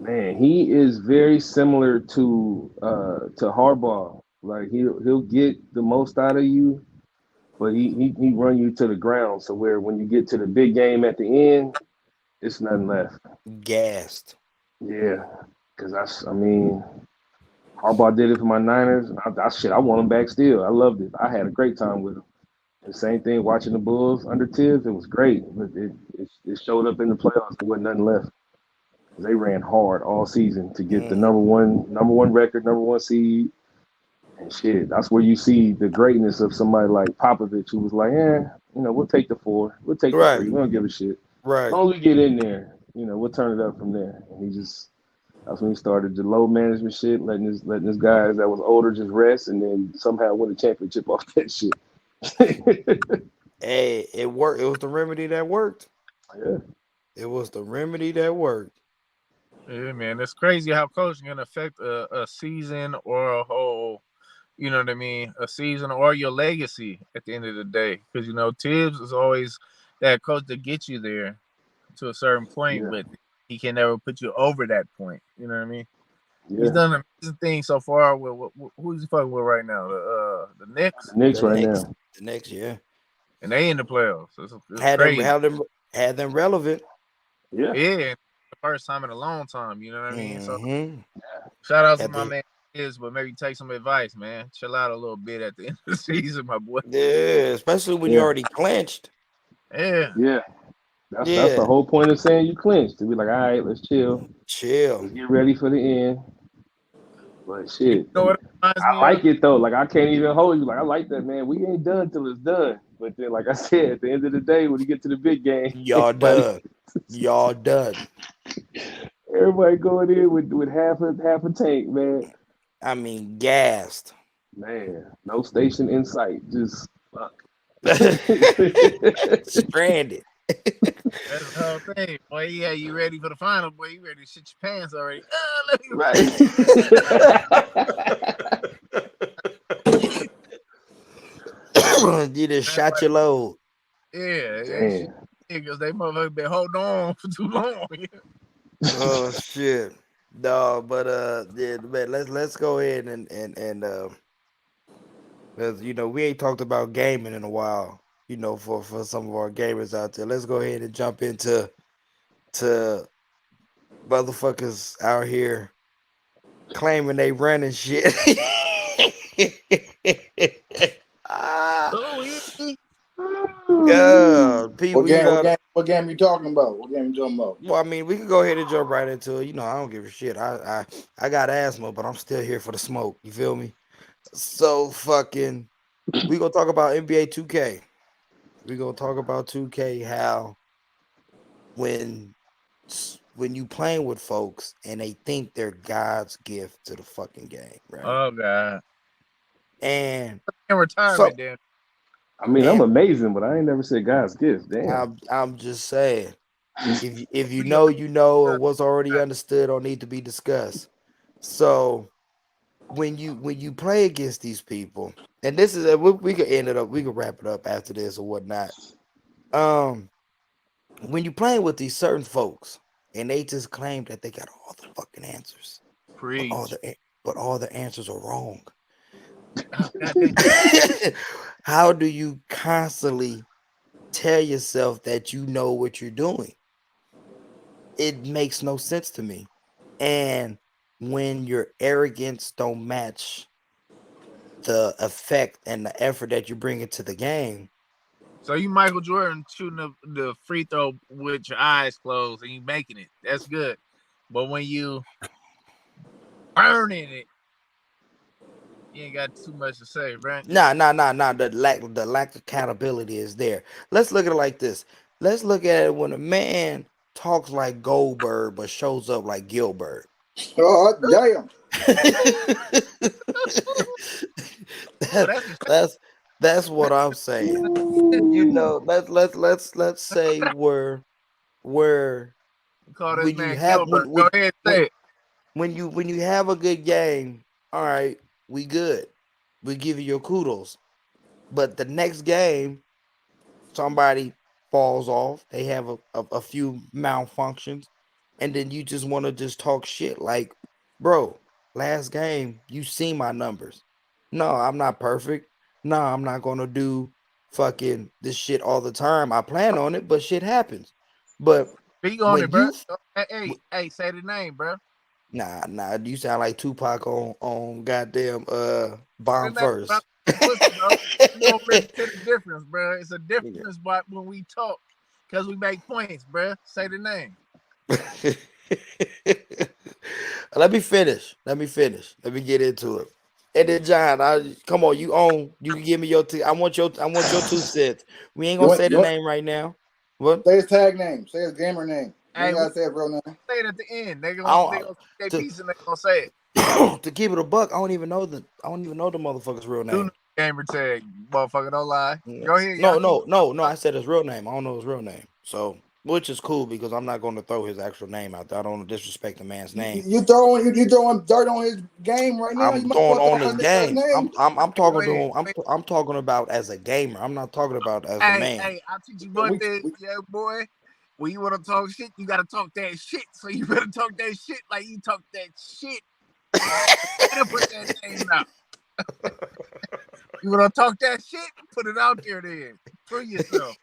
Man, he is very similar to Harbaugh. Like he'll get the most out of you, but he run you to the ground. So where when you get to the big game at the end, it's nothing left. Gassed. Yeah, because I mean, Harbaugh did it for my Niners, and I want him back still. I loved it. I had a great time with him. The same thing watching the Bulls under Tibbs. It was great, but it showed up in the playoffs. There wasn't nothing left. They ran hard all season to get the number one record, number one seed, and shit. That's where you see the greatness of somebody like Popovich, who was like, we'll take the 4, we'll take the 3, we don't give a shit. As long as we get in there, we'll turn it up from there. And that's when he started the low management shit, letting his guys that was older just rest, and then somehow win a championship off that shit. Hey, it worked. It was the remedy that worked. Yeah. It was the remedy that worked. Yeah, man, it's crazy how coaching can affect a season or a whole, you know what I mean, a season or your legacy at the end of the day. Because Tibbs is always that coach that gets you there to a certain point, but he can never put you over that point. You know what I mean? Yeah. He's done amazing things so far. Who's he fucking with right now? The Knicks. The Knicks right now. The Knicks, yeah. And they in the playoffs. It's had crazy. Had them relevant. Yeah. Yeah. The first time in a long time. You know what I mean? So shout out to my man but maybe take some advice, man. Chill out a little bit at the end of the season, my boy. Yeah, especially when you already clinched. Yeah. Yeah. That's the whole point of saying you clinched. To be like, all right, let's chill. Chill. Let's get ready for the end. But shit. You know what I like it though. Like I can't even hold you. Like I like that, man. We ain't done till it's done. But then, like I said, at the end of the day, when you get to the big game, y'all done. Y'all done. Everybody going in with half a tank, man. I mean, gassed. Man, no station in sight. Just fuck. Stranded. That's the whole thing. Boy, yeah, you ready for the final, boy. You ready to shit your pants already. You just shot your load. Yeah. Because they motherfuckers been holding on for too long. Oh shit. No, but man, let's go ahead and because we ain't talked about gaming in a while, for some of our gamers out there. Let's go ahead and jump into motherfuckers out here claiming they running shit. People, what game you talking about? What game you talking about? Well, I mean, we can go ahead and jump right into it. I don't give a shit. I got asthma, but I'm still here for the smoke. You feel me? So fucking, we gonna talk about NBA 2K. We gonna talk about 2K, how when you playing with folks and they think they're God's gift to the fucking game, right? Oh God. And in retirement, then. I mean, I'm amazing, but I ain't never said God's gift. Damn. I'm just saying, if you know, or what's already understood or need to be discussed. So when you play against these people, and this is we could end it up, we could wrap it up after this or whatnot. When you playing with these certain folks and they just claim that they got all the fucking answers, but all the answers are wrong. How do you constantly tell yourself that you know what you're doing? It makes no sense to me. And when your arrogance don't match the effect and the effort that you bring into the game. So you Michael Jordan shooting the free throw with your eyes closed and you making it. That's good. But when you burning it, you ain't got too much to say, right? Nah. The lack of accountability is there. Let's look at it like this. Let's look at it when a man talks like Goldberg but shows up like Gilbert. Oh damn! That's what I'm saying. Let's say where call this man Gilbert. Go ahead, say it. When you have a good game, all right, we good. We give you your kudos. But the next game, somebody falls off. They have a few malfunctions, and then you just want to just talk shit. Like, bro, last game you see my numbers. No, I'm not perfect. No, I'm not gonna do fucking this shit all the time. I plan on it, but shit happens. But Speak on it, when bro. you Hey, say the name, bro. nah, you sound like Tupac on goddamn Say the Bomb name, bro. First. Pussy, bro. You gonna listen to the difference, bro. It's a difference but when we talk, because we make points, bro. Say the name. Let me finish. Let me get into it. And then John, come on, you can give me your I want your 2 cents. We ain't gonna say the name right now. What? Say his tag name. Say his gamer name. You Hey, ain't gotta say his real name. say it at the end. They I gonna don't, say to, piece and they gonna say it. to keep it a buck, I don't even know the motherfucker's real Do name. gamer tag, motherfucker. Don't lie. Go ahead. No. I said his real name. I don't know his real name. So, which is cool because I'm not going to throw his actual name out there. I don't want to disrespect the man's name. You throwing dirt on his game right now. I'm You might throwing well on his game. name. I'm talking to him. I'm talking about as a gamer. I'm not talking about as a man. Hey, I'll teach you one thing, yeah, boy. When you want to talk shit, you gotta talk that shit. So you better talk that shit like you talk that shit. You better put that name out. You wanna talk that shit? Put it out there then. Prove yourself.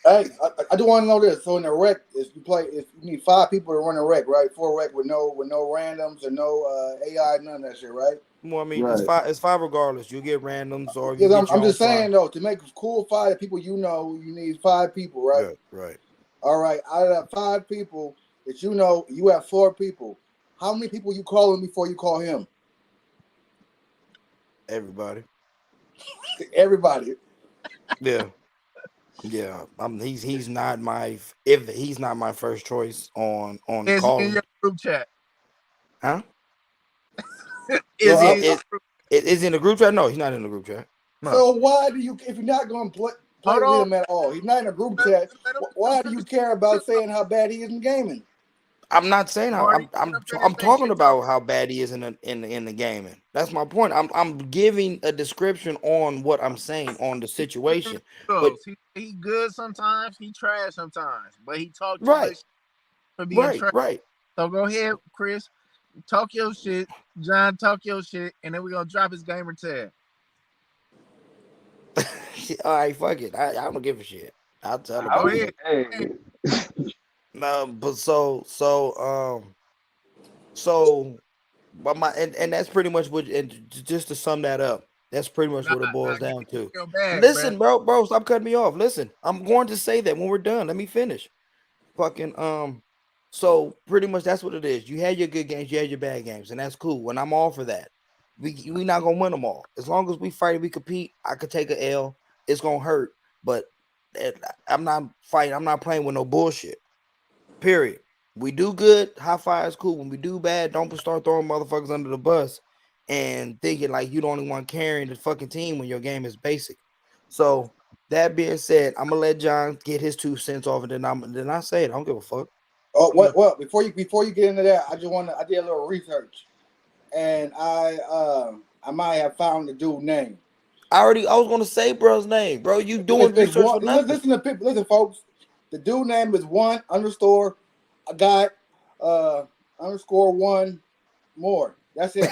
Hey, I do want to know this. So in the rec, if you need 5 people to run a rec, right? 4 rec with no randoms and no AI, none of that shit, right? Well, I mean, Right. it's five regardless. You get randoms or you Because get your I'm just own saying though, to make a cool 5 of people, you need 5 people, right? Right. All right. Out of that 5 people that you have 4 people. How many people you calling before you call him? Everybody. Everybody. Yeah. He's not my first choice on Is he calling. in your group chat? Huh? Is he is he in the group chat? No, he's not in the group chat. No. So why do you, if you're not going to play with him at all, he's not in a group chat, why do you care about saying how bad he is in gaming? I'm not saying I'm talking about how bad he is in the gaming. That's my point. I'm giving a description on what I'm saying on the situation. But he good sometimes, he trash sometimes, but he talk too right, much for being trash. right. So go ahead, Chris, talk your shit. John, talk your shit, and then we're gonna drop his gamer tag. All right, fuck it. I don't give a shit. I'll tell about it. Hey. No, but but and that's pretty much what. And just to sum that up, that's pretty much what it boils down to. Listen, bro, stop cutting me off. Listen, I'm going to say that when we're done. Let me finish. Fucking So pretty much that's what it is. You had your good games, you had your bad games, and that's cool. And I'm all for that. We not gonna win them all. As long as we fight, we compete. I could take an L. It's gonna hurt, but I'm not fighting. I'm not playing with no bullshit. Period. We do good, high five is cool. When we do bad, don't start throwing motherfuckers under the bus and thinking like you the only one carrying the fucking team when your game is basic. So that being said, I'm gonna let John get his 2 cents off, and then I say it. I don't give a fuck. Oh, what? Before you get into that, I did a little research, and I might have found the dude's name. I was gonna say bro's name, bro. You doing research for nothing. Listen, folks. The dude name is _, I got _1 more. That's it.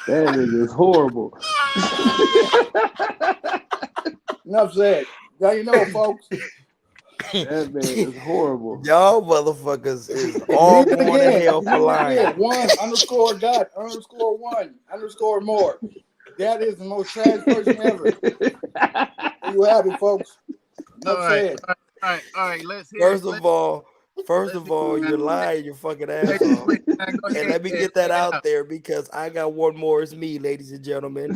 That nigga is horrible. Enough said. Now you know, folks. That man is horrible. Y'all motherfuckers is all going to hell for lying. 1 _ got _1 more. That is the most trash person ever. There you have it, folks. Enough said. All right. Let's hear. First of all, you're lying, you fucking asshole. And let me get that out there because I got one more. It's me, ladies and gentlemen.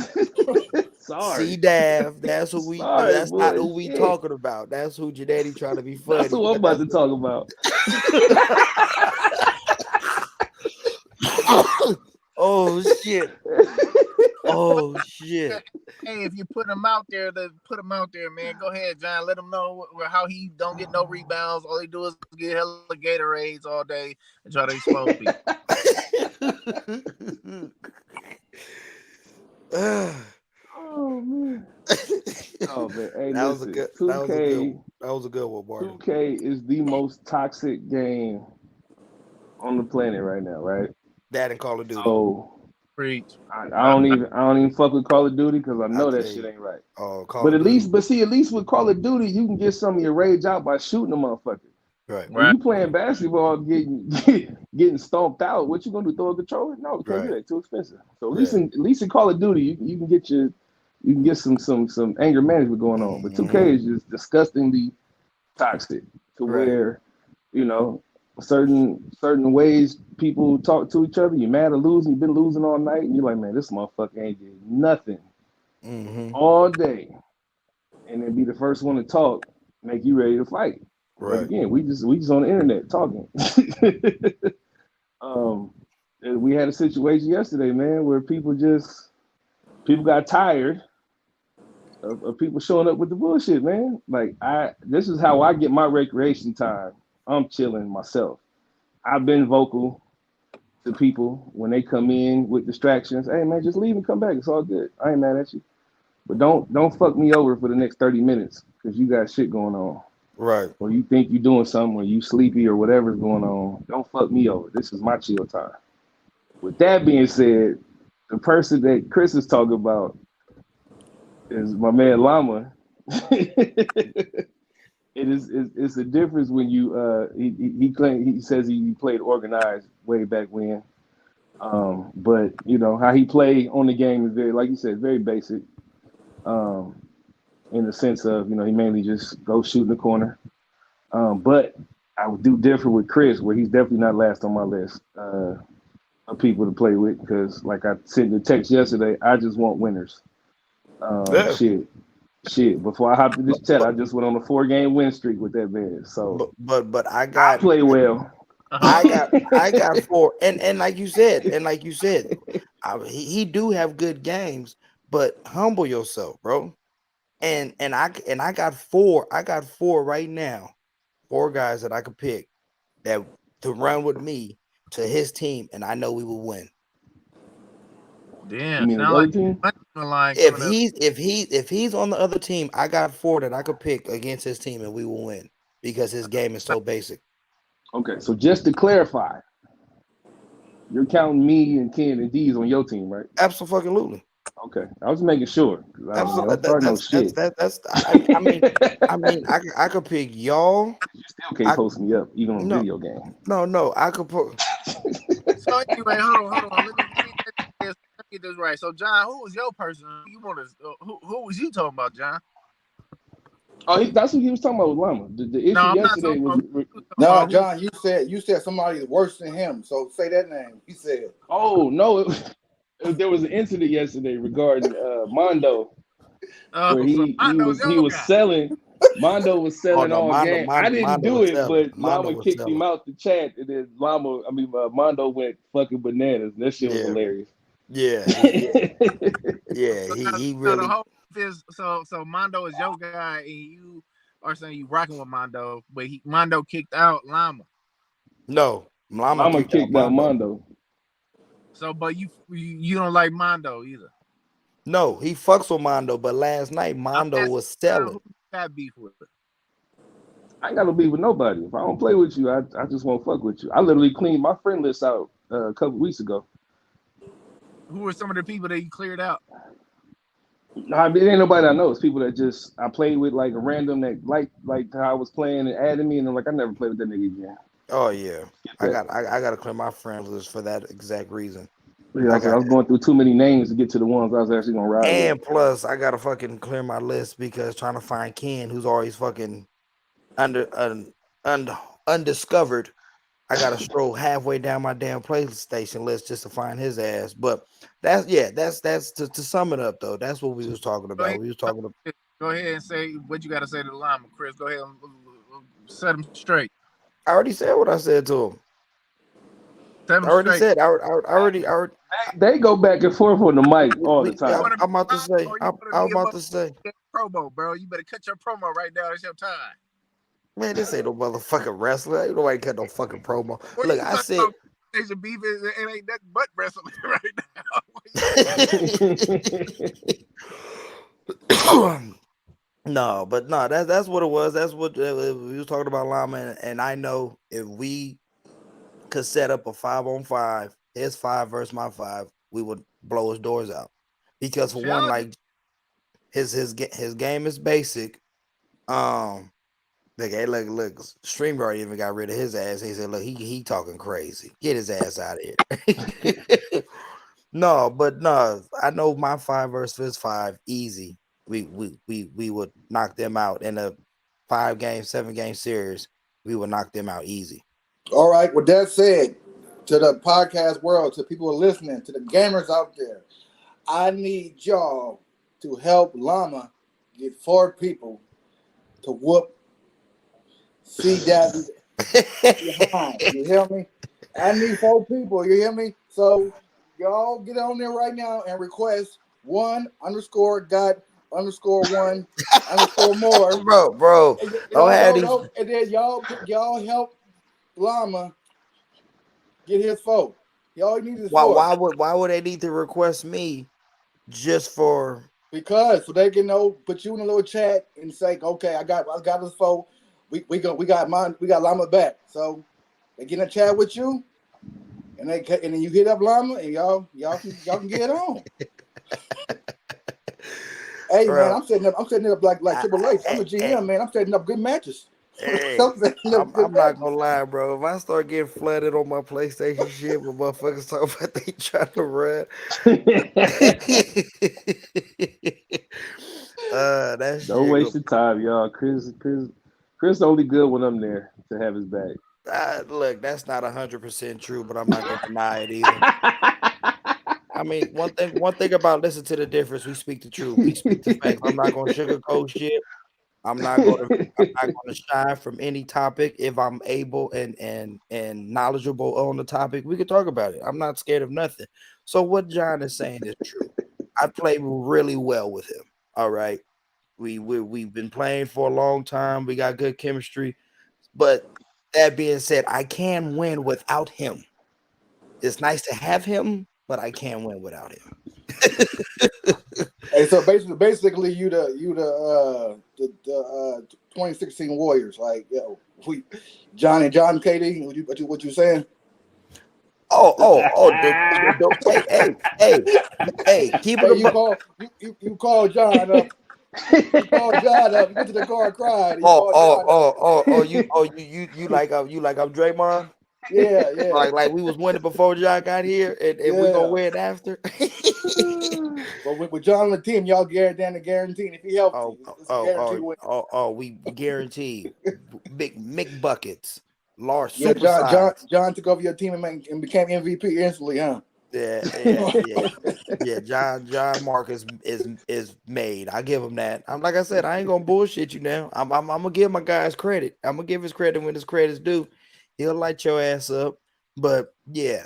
Sorry. C-Dav. That's who we. That's not who we talking about. That's who your daddy trying to be funny. That's who I'm about to talk about. Oh shit. Oh shit. Hey, if you put him out there, man. Go ahead, John. Let him know how he don't get no rebounds. All he do is get hella Gatorades all day and try to expose people. Oh man. Hey, That was listen, a good. 2K, That was a good one, Barty. 2K is the most toxic game on the planet right now, right? That and Call of Duty. So Preach. I don't even fuck with Call of Duty because I know that shit ain't right. Call of Duty. Duty. At least with Call of Duty, you can get some of your rage out by shooting a motherfucker. Right. When you playing basketball, getting stomped out, what you gonna do? Throw a controller? No, can't do that. Too expensive. So at least in Call of Duty, you can get some anger management going on. But 2K is just disgustingly toxic to where, you know, certain ways people talk to each other. You're mad or losing. You've been losing all night, and you're like, man, this motherfucker ain't did nothing all day, and then be the first one to talk, make you ready to fight. But again, we just on the internet talking. And we had a situation yesterday, man, where people got tired of people showing up with the bullshit, man. Like this is how I get my recreation time. I'm chilling myself. I've been vocal to people when they come in with distractions. Hey man, just leave and come back. It's all good. I ain't mad at you. But don't fuck me over for the next 30 minutes because you got shit going on. Right. Or you think you're doing something or you sleepy or whatever's going on. Don't fuck me over. This is my chill time. With that being said, the person that Chris is talking about is my man Llama. It's a difference when you he says he played organized way back when. But you know how he played on the game is very, like you said, very basic. In the sense of, you know, he mainly just goes shoot in the corner. But I would do different with Chris, where he's definitely not last on my list of people to play with, because like I sent the text yesterday, I just want winners. Shit. Before I hopped in this chat, I just went on a 4-game win streak with that man. So, but I play well. I got 4, and like you said, he do have good games, but humble yourself, bro. And I got 4. I got 4 right now. 4 guys that I could pick that to run with me to his team, and I know we will win. Damn, sound like team? If he's on the other team, I got 4 that I could pick against his team, and we will win because his game is so basic. Okay, so just to clarify, you're counting me and Ken and D's on your team, right? Absolutely. Okay, I was making sure. Absolutely. I could pick y'all. You still can't post me up even on video game. No, I could put. So anyway, hold on. Let me get this right. So John, who was your person? You want to? Who was you talking about, John? Oh, that's what he was talking about with Llama. The issue yesterday was. No, John, you said somebody worse than him. So say that name. He said. Oh no, there was an incident yesterday regarding Mondo, where he was selling. Mondo was selling all game. I didn't do it, but Llama kicked him out the chat, and then Mondo went fucking bananas. That shit was hilarious. Yeah, he really. So Mondo is your guy, and you are saying you rocking with Mondo, but Mondo kicked out Llama. No, Llama kicked out Mondo. So, but you don't like Mondo either. No, he fucks with Mondo, but last night Mondo was selling. Who got beef with it? I ain't got no beef with nobody. If I don't play with you, I just won't fuck with you. I literally cleaned my friend list out a couple weeks ago. Who were some of the people that you cleared out? No, it ain't nobody I know. It's people that I played with, like a random that like how I was playing and added me, and I'm like, I never played with that nigga again. Oh yeah, I got to clear my friends list for that exact reason. Yeah, I was going through too many names to get to the ones I was actually gonna ride. And plus, I gotta fucking clear my list because trying to find Ken, who's always fucking undiscovered. I gotta stroll halfway down my damn PlayStation list just to find his ass. But that's to sum it up though. That's what we was talking about. We was talking about. Go ahead and say what you got to say to the Llama, Chris. Go ahead and set him straight. I already said what I said to him. I already. They go back and forth on the mic all the time. I'm about to say. Promo, bro. You better cut your promo right now. It's your time. Man, this ain't no motherfucking wrestler. Ain't nobody cut no fucking promo. Look, I said. Asian beef it ain't nothing but wrestling right now. No, but no, that's what it was. That's what we was talking about, Llama, and I know if we could set up a 5-on-5, his 5 versus my 5, we would blow his doors out. Because for one, like his game is basic. Look, hey, look, Streamer even got rid of his ass. He said, look, he talking crazy. Get his ass out of here. No, but no, I know my 5 versus his 5 easy. We would knock them out in a 5-game, 7-game series. We would knock them out easy. All right. With that said, to the podcast world, to people listening, to the gamers out there, I need y'all to help Llama get 4 people to whoop C Daddy behind. You hear me? I need 4 people. You hear me? So y'all get on there right now and request 1_got_1_more. bro. And then y'all help Llama get his 4. Y'all need his 4. Why would they need to request me just for? Because so they can put you in a little chat and say, okay, I got his 4. We got Llama back. So they get in a chat with you, and then you hit up Llama, and y'all can get it on. Hey, bro, man, I'm setting it up like Triple H. I'm a GM, man. I'm setting up good matches. Hey, I'm not gonna lie, bro. If I start getting flooded on my PlayStation shit, when motherfuckers talk about they trying to run, that shit. Don't waste your time, y'all. Chris only good when I'm there to have his back. Look, that's not 100% true, but I'm not gonna deny it either. I mean, one thing about listen to the difference. We speak the truth. We speak the facts. I'm not gonna sugarcoat shit. I'm not gonna shy from any topic. If I'm able and knowledgeable on the topic, we can talk about it. I'm not scared of nothing. So what John is saying is true. I play really well with him. All right. We've been playing for a long time. We got good chemistry. But that being said, I can win without him. It's nice to have him, but I can't win without him. Hey, so basically, you the 2016 Warriors, like John KD. What you saying? Hey, keep it. You call John up. You call John up. You went to the car cried. You like I'm Draymond? Yeah. Like we was winning before John got here, and we gonna win after. But with John on the team, y'all guaranteed if he helps. We guarantee big Mick buckets, large super size. John took over your team and became MVP instantly, huh? Yeah. John Marcus is made. I give him that. I'm like I said, I ain't gonna bullshit you now. I'm gonna give my guys credit. I'm gonna give his credit when his credit's due. He'll light your ass up. But yeah.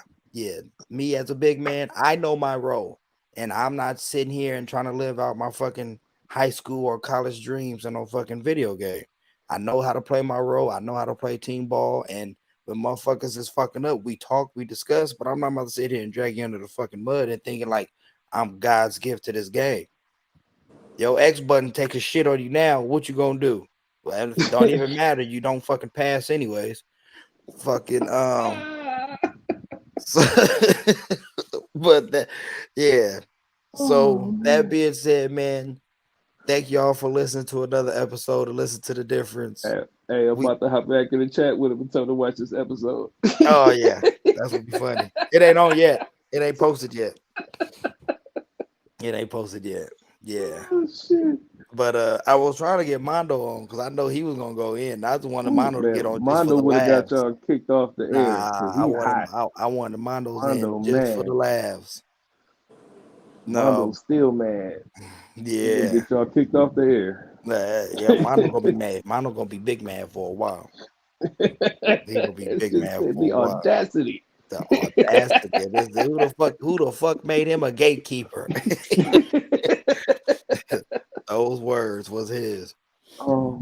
Me as a big man, I know my role, and I'm not sitting here and trying to live out my fucking high school or college dreams in no fucking video game. I know how to play my role. I know how to play team ball, and when motherfuckers is fucking up, we talk, we discuss, but I'm not about to sit here and drag you under the fucking mud and thinking like I'm God's gift to this game. Yo, X button take a shit on you now. What you gonna do? Well, it don't even matter. You don't fucking pass anyways. Fucking so, but that So that being said, man, thank y'all for listening to another episode of Listen to the Difference. Hey, I'm about to hop back in the chat with him and tell him to watch this episode. Oh yeah, that's gonna be funny. It ain't on yet. It ain't posted yet. Yeah. Oh, shit. But I was trying to get Mondo on because I know he was gonna go in. I just wanted Mondo to get on just for the would have got laughs. y'all kicked off the air. I wanted Mondo's Mondo, in just man. for the laughs. Mondo's still mad. Yeah. Get y'all kicked off the air. Yeah, Mondo gonna be mad. Mondo gonna be big mad for a while. He gonna be big mad for a while. Audacity. The audacity. Who the fuck made him a gatekeeper? Those words was his. Oh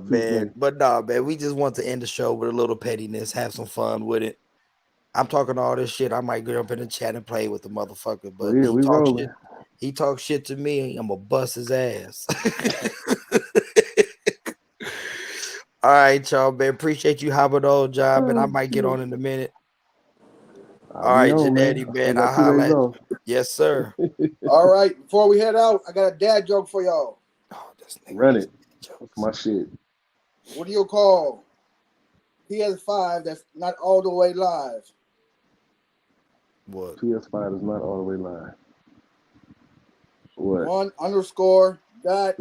man. But no, man, we just want to end the show with a little pettiness, have some fun with it. I'm talking all this shit. I might get up in the chat and play with the motherfucker, but we rolling. He talks shit to me, I'm gonna bust his ass. All right, y'all, man. Appreciate you hopping on, job, and I might get on in a minute. All right, Janetti, man. I'll holler at you. Yes, sir. All right. Before we head out, I got a dad joke for y'all. Oh, this nigga. Run it. That's my shit. What do you call PS5 that's not all the way live? What? PS5 is not all the way live. What? 1_._more. That's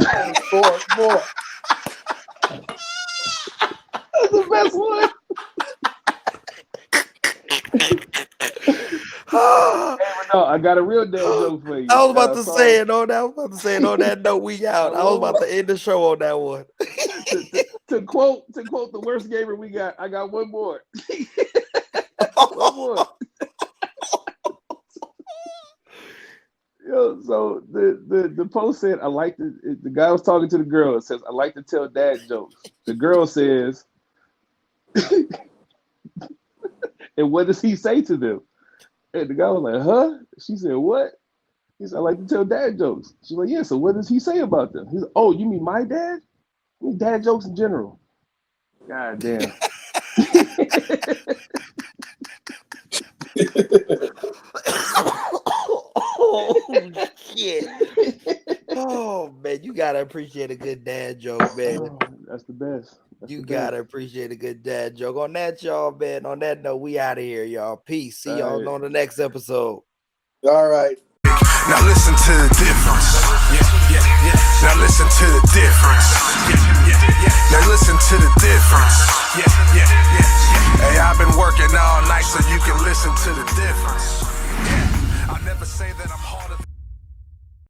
the best one. No, I got a real dad joke for you. I was about to say it on that. I was about to say it on that note. We out. I was about to end the show on that one. to quote the worst gamer we got. I got one more. One more. Yo, so the post said, I like to. The guy was talking to the girl. It says, I like to tell dad jokes. The girl says, and what does he say to them? And the guy was like, huh? She said, what? He said, I like to tell dad jokes. She's like, yeah, so what does he say about them? He's like, oh, you mean my dad? I mean dad jokes in general. God damn. Oh, shit. Oh, man, you got to appreciate a good dad joke, man. Oh, that's the best. You got to appreciate a good dad joke. On that, y'all, man, on that note, we out of here, y'all. Peace. See y'all on the next episode. All right. Now listen to the difference. Now listen to the difference. Now listen to the difference. Hey, I've been working all night so you can listen to the difference. I never say that I'm